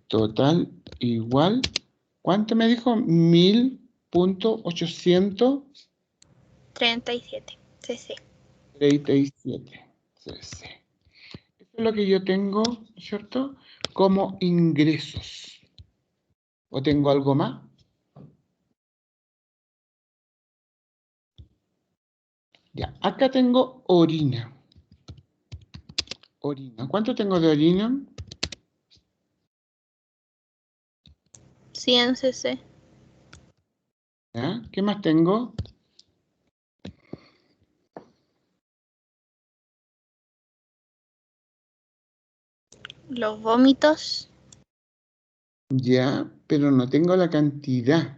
total igual, ¿cuánto me dijo? 1000.837 cc. cc. Eso es lo que yo tengo, ¿cierto?, como ingresos. ¿O tengo algo más? Ya, acá tengo orina. Orina. ¿Cuánto tengo de orina? 100 cc. ¿Ya? ¿Qué más tengo? Los vómitos. Ya, pero no tengo la cantidad.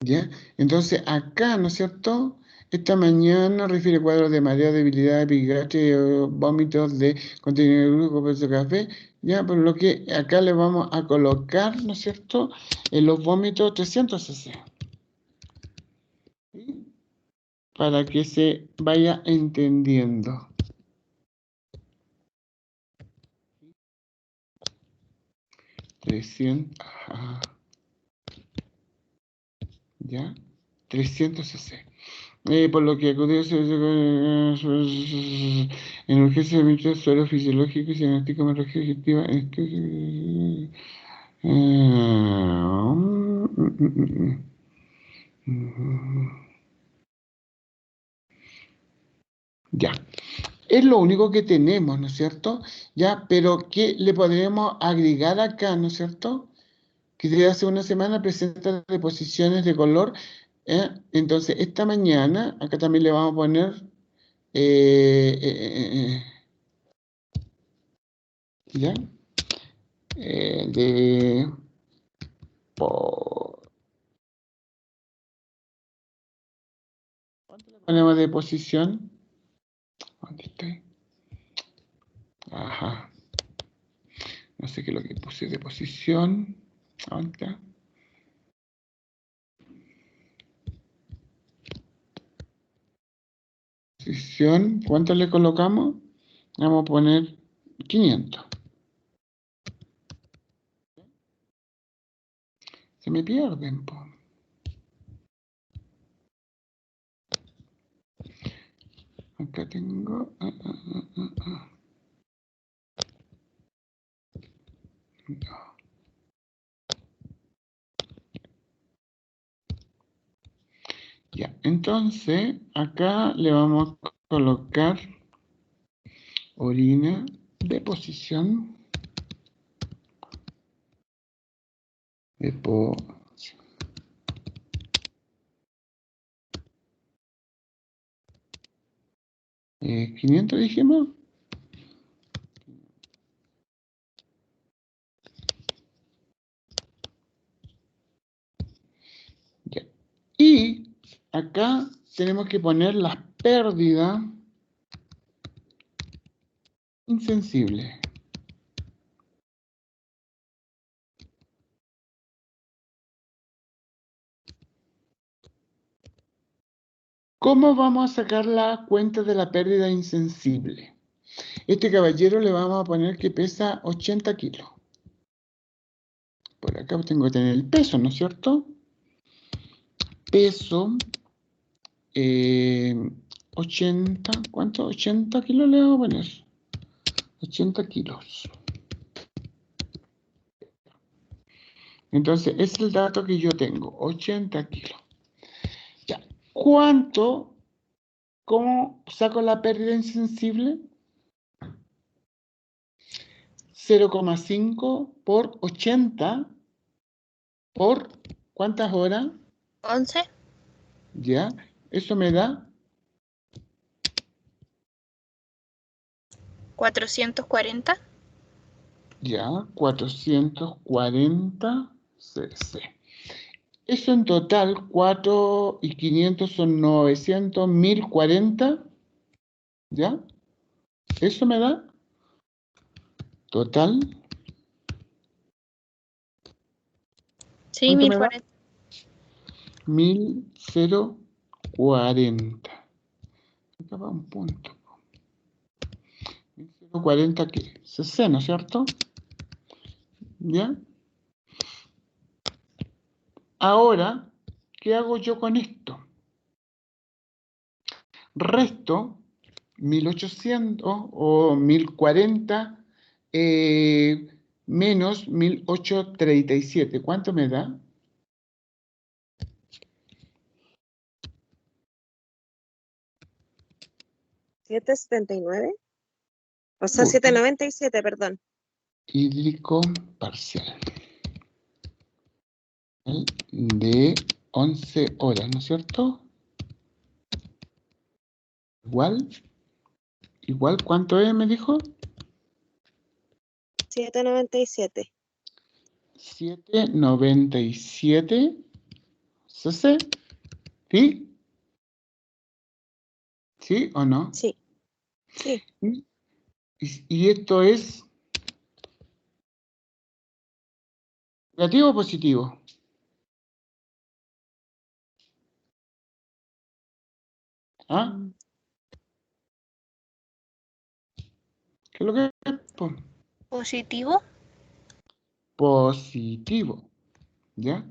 ¿Ya? Entonces acá, ¿no es cierto? Esta mañana refiere cuadros de mareo, debilidad, epigastria, vómitos de contenido de glucosa, peso, café. Ya, por lo que acá le vamos a colocar, ¿no es cierto?, en los vómitos 300 cc. ¿Sí? Para que se vaya entendiendo. 300, ajá. ¿Ya? 300 cc. Por lo que acudió en urgencia de administrar suelo fisiológico y diagnóstico hemorragia efectiva. Ya. Es lo único que tenemos, ¿no es cierto? Ya, pero ¿qué le podremos agregar acá, ¿no es cierto? Que desde hace una semana presenta deposiciones de color. Entonces, esta mañana, acá también le vamos a poner ¿ya? ¿Cuánto le ponemos de posición? ¿Dónde estoy? Ajá. No sé qué es lo que puse de posición. ¿Dónde está? Posición. ¿Cuánto le colocamos? Vamos a poner 500. Se me pierden, po. Acá tengo. No. Ya, entonces acá le vamos a colocar orina de posición. Deposición. 500 dijimos. Ya. Y acá tenemos que poner las pérdidas insensibles. ¿Cómo vamos a sacar la cuenta de la pérdida insensible? Este caballero le vamos a poner que pesa 80 kilos. Por acá tengo que tener el peso, ¿no es cierto? Peso 80, ¿cuánto? 80 kilos le vamos a poner. 80 kilos. Entonces, es el dato que yo tengo, 80 kilos. Ya, ¿cuánto? ¿Cómo saco la pérdida insensible? 0,5 por 80 por ¿cuántas horas? 11. Ya, eso me da 440. ya 440 cc. Eso en total, 4 y 500 son 900, 1040. ¿Ya? Eso me da total. Sí, ¿Cuánto me da? 1040. 1040. Acá va un punto. 1040 ¿qué? 60, ¿no es cierto? ¿Ya? Ahora, ¿qué hago yo con esto? Resto 1800 o 1040 menos 1837. ¿Cuánto me da? 779. O sea, Punto 797, perdón. hídrico parcial de 11 horas, ¿no es cierto? Igual, ¿cuánto es, me dijo? 797. 797 cc. ¿Sí? ¿Sí o no? Sí. Sí. ¿Y esto es negativo o positivo? ¿Ah? ¿Qué es lo que es? Positivo. positivo, ¿ya?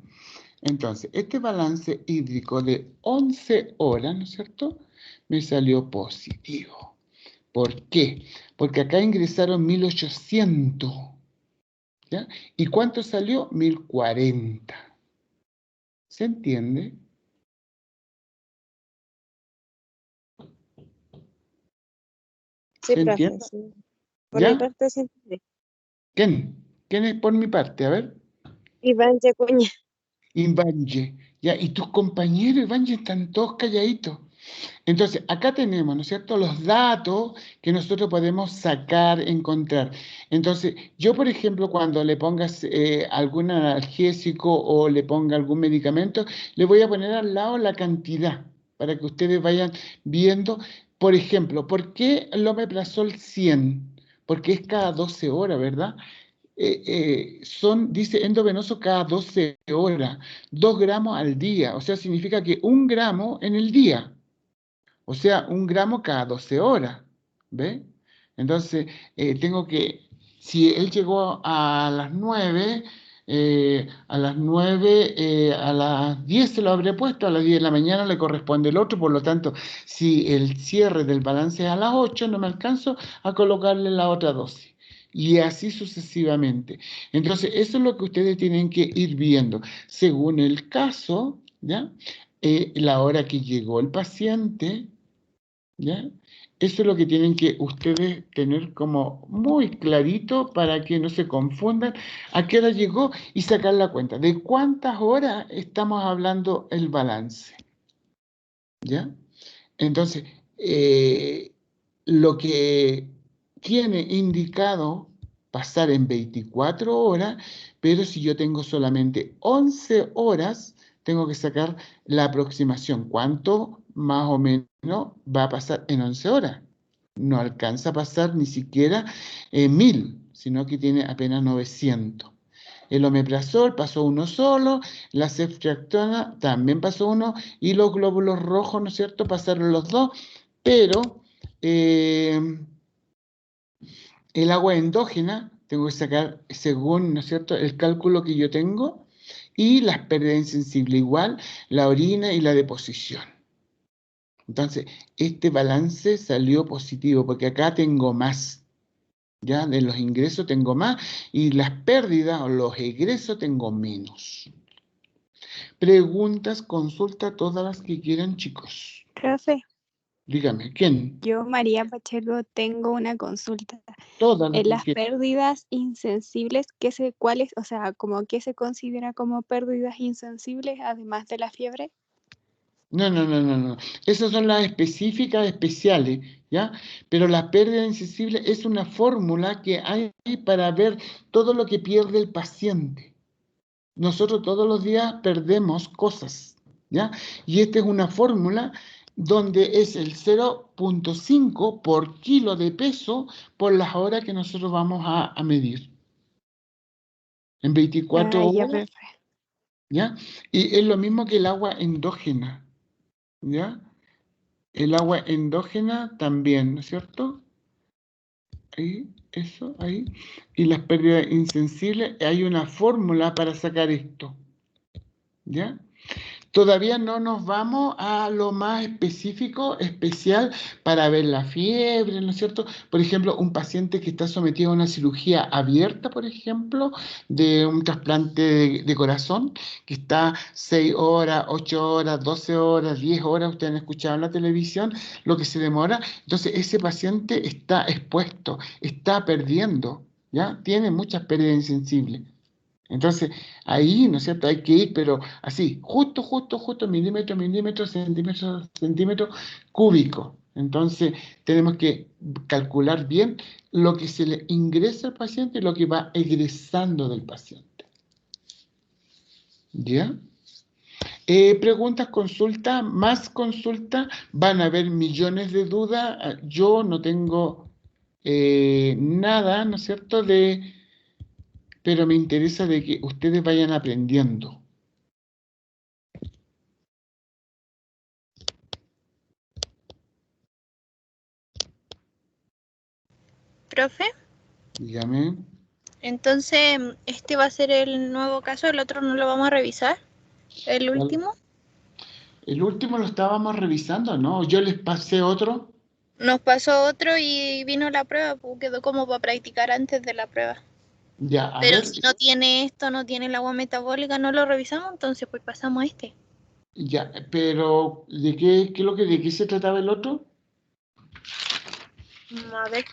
Entonces, este balance hídrico de 11 horas, ¿no es cierto?, me salió positivo. ¿Por qué? Porque acá ingresaron 1800, ¿ya? ¿Y cuánto salió? 1040. ¿Se entiende? Sí, ¿Se profe, entiende? sí. Por mi ¿Ya? parte, sí entendí. ¿Quién? ¿Quién es por mi parte? A ver. Iván Yacuña. Ivanje, ¿ya? Y tus compañeros, Ivanje, están todos calladitos. Entonces, acá tenemos, ¿no es cierto?, los datos que nosotros podemos sacar, encontrar. Entonces, yo, por ejemplo, cuando le pongas algún analgésico o le ponga algún medicamento, le voy a poner al lado la cantidad para que ustedes vayan viendo. Por ejemplo, ¿por qué el omeprazol 100? Porque es cada 12 horas, ¿verdad? Dice endovenoso cada 12 horas, 2 gramos al día, o sea, significa que 1 gramo en el día. O sea, 1 gramo cada 12 horas. ¿Ve? Entonces, tengo que, si él llegó a las 9, a las 10 se lo habré puesto, a las 10 de la mañana le corresponde el otro, por lo tanto, si el cierre del balance es a las 8, no me alcanzo a colocarle la otra dosis. Y así sucesivamente. Entonces, eso es lo que ustedes tienen que ir viendo. Según el caso, ¿ya? La hora que llegó el paciente, ¿ya? Eso es lo que tienen que ustedes tener como muy clarito para que no se confundan a qué hora llegó y sacar la cuenta. ¿De cuántas horas estamos hablando el balance? ¿Ya? Entonces, lo que tiene indicado pasar en 24 horas, pero si yo tengo solamente 11 horas, tengo que sacar la aproximación. ¿Cuánto más o menos va a pasar en 11 horas? No alcanza a pasar ni siquiera 1000, sino que tiene apenas 900. El omeprazol pasó uno solo, la ceftriaxona también pasó uno, y los glóbulos rojos, ¿no es cierto?, pasaron los dos, pero el agua endógena tengo que sacar según, ¿no es cierto?, el cálculo que yo tengo, y las pérdidas insensibles igual, la orina y la deposición. Entonces, este balance salió positivo, porque acá tengo más. Ya de los ingresos tengo más y las pérdidas o los egresos tengo menos. Preguntas, consulta, todas las que quieran, chicos. Profe, Dígame, ¿quién? yo, María Pacheco, tengo una consulta. Todas las En que las quieran. pérdidas insensibles, ¿cuáles, o sea, como qué se considera como pérdidas insensibles además de la fiebre? No. Esas son las específicas, especiales, ¿ya? Pero la pérdida insensible es una fórmula que hay para ver todo lo que pierde el paciente. Nosotros todos los días perdemos cosas, ¿ya? Y esta es una fórmula donde es el 0.5 por kilo de peso por las horas que nosotros vamos a medir. En 24 Ah, ya, horas, profe. ¿ya? Y es lo mismo que el agua endógena, ¿ya? El agua endógena también, ¿no es cierto? Ahí, eso, ahí. Y las pérdidas insensibles, hay una fórmula para sacar esto, ¿ya? Todavía no nos vamos a lo más específico, especial, para ver la fiebre, ¿no es cierto? Por ejemplo, un paciente que está sometido a una cirugía abierta, por ejemplo, de un trasplante de corazón, que está 6 horas, 8 horas, 12 horas, 10 horas, ustedes han escuchado en la televisión lo que se demora. Entonces, ese paciente está expuesto, está perdiendo, ¿ya? Tiene muchas pérdidas insensibles. Entonces, ahí, ¿no es cierto? Hay que ir, pero así, justo, milímetro, centímetro cúbico. Entonces, tenemos que calcular bien lo que se le ingresa al paciente y lo que va egresando del paciente. ¿Ya? Preguntas, consultas, más consultas, van a haber millones de dudas. Yo no tengo nada, ¿no es cierto?, pero me interesa de que ustedes vayan aprendiendo. Profe, Dígame. Entonces, este va a ser el nuevo caso, el otro no lo vamos a revisar. El último. El último lo estábamos revisando, ¿no? Yo les pasé otro. Nos pasó otro y vino la prueba, pues quedó como para practicar antes de la prueba. Ya, a Pero ver, si no tiene esto, no tiene el agua metabólica, no lo revisamos, entonces pues pasamos a este. ya, pero ¿de de qué se trataba el otro? A ver.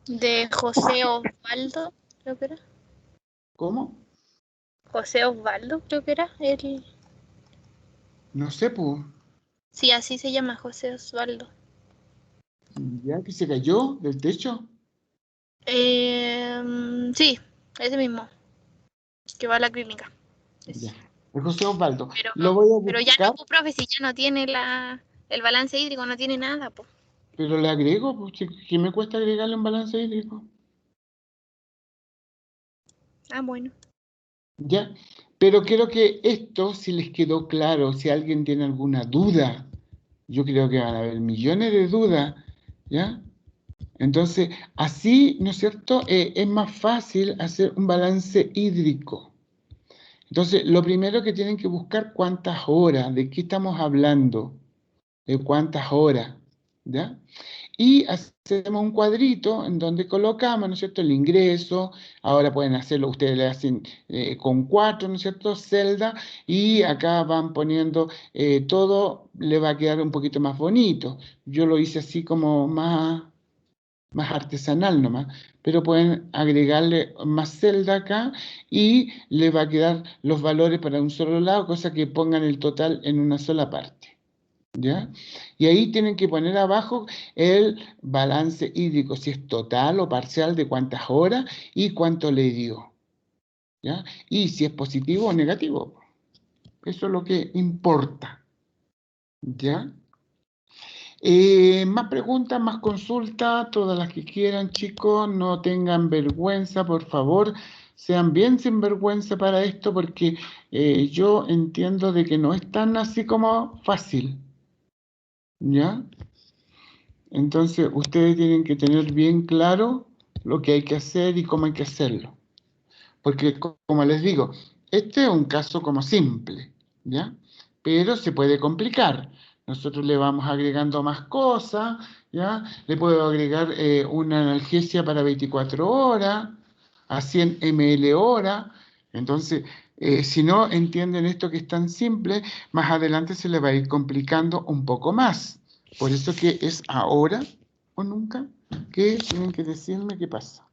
De José Osvaldo, creo que era. ¿Cómo? José Osvaldo, creo que era. No sé, pues. Sí, así se llama, José Osvaldo. Ya que se cayó del techo. Sí, ese mismo, que va a la clínica. Ya. Es José Osvaldo. Pero, Lo voy a pero ya buscar, no, pues, profe, si ya no tiene el balance hídrico, no tiene nada, pues. pero le agrego, pues, ¿qué me cuesta agregarle un balance hídrico? Ah, bueno. Ya. Pero quiero que esto, si les quedó claro, si alguien tiene alguna duda, yo creo que van a haber millones de dudas, ¿ya? Entonces, así, ¿no es cierto? Es más fácil hacer un balance hídrico. Entonces, lo primero que tienen que buscar cuántas horas, de qué estamos hablando, de cuántas horas, ¿ya? Y hacemos un cuadrito en donde colocamos, ¿no es cierto?, el ingreso. Ahora pueden hacerlo, ustedes le hacen con 4, ¿no es cierto?, celda, y acá van poniendo todo, le va a quedar un poquito más bonito. Yo lo hice así como más artesanal nomás, pero pueden agregarle más celda acá y le va a quedar los valores para un solo lado, cosa que pongan el total en una sola parte. ¿Ya? Y ahí tienen que poner abajo el balance hídrico, si es total o parcial de cuántas horas y cuánto le dio. ¿Ya? Y si es positivo o negativo. Eso es lo que importa. ¿Ya? Más preguntas, más consultas, todas las que quieran, chicos, no tengan vergüenza, por favor, sean bien sinvergüenza para esto, porque yo entiendo de que no es tan así como fácil, ¿ya? Entonces, ustedes tienen que tener bien claro lo que hay que hacer y cómo hay que hacerlo, porque como les digo, este es un caso como simple, ¿ya? Pero se puede complicar. Nosotros le vamos agregando más cosas, ¿ya? Le puedo agregar una analgesia para 24 horas, a 100 ml hora. Entonces, si no entienden esto que es tan simple, más adelante se le va a ir complicando un poco más. Por eso que es ahora o nunca que tienen que decirme qué pasa.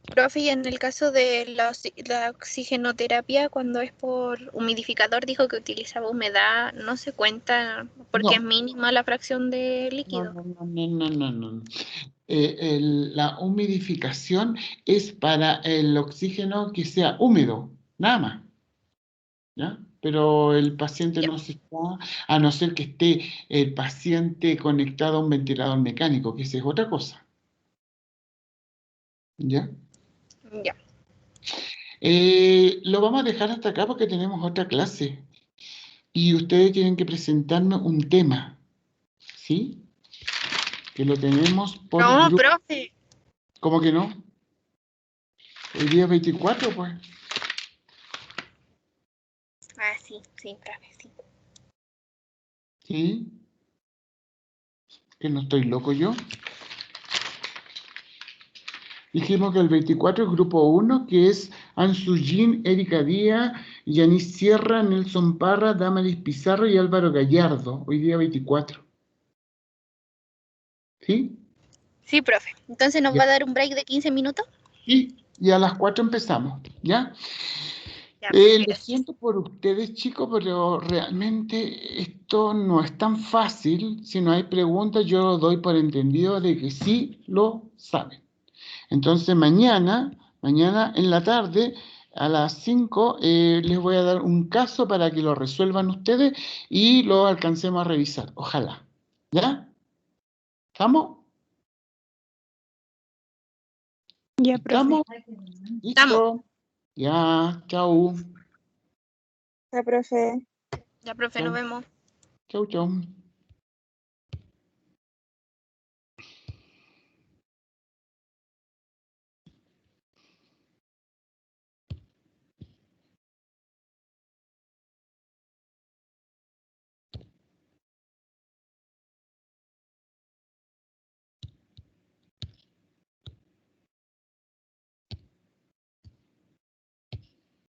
Profe, y en el caso de la oxigenoterapia, cuando es por humidificador, dijo que utilizaba humedad, no se cuenta porque es No, mínima la fracción de no, líquido. no, no, no, no, no, no. La humidificación es para el oxígeno que sea húmedo, nada más, ¿ya? Pero el paciente Ya, no se está, a no ser que esté el paciente conectado a un ventilador mecánico, que esa es otra cosa, ¿ya? ya. Lo vamos a dejar hasta acá porque tenemos otra clase y ustedes tienen que presentarme un tema, ¿sí? Que lo tenemos por No, grupo. profe. ¿Cómo que no? El día 24, pues. Ah, sí, sí, profe, sí. ¿Sí? Que no estoy loco yo. Dijimos que el 24 es grupo 1, que es Ansu Jin, Erika Díaz, Yanis Sierra, Nelson Parra, Damaris Pizarro y Álvaro Gallardo. Hoy día 24. ¿Sí? Sí, profe. Entonces nos Ya. va a dar un break de 15 minutos. Y a las 4 empezamos, ¿ya? Ya, Lo gracias. siento por ustedes, chicos, pero realmente esto no es tan fácil. Si no hay preguntas, yo doy por entendido de que sí lo saben. Entonces mañana en la tarde, a las 5, les voy a dar un caso para que lo resuelvan ustedes y lo alcancemos a revisar. Ojalá. ¿Ya? ¿Estamos? Ya, profe. ¿Estamos? Estamos. Listo. Ya, chau. Ya, profe. Ya, profe, Ya. nos vemos. Chau, chau.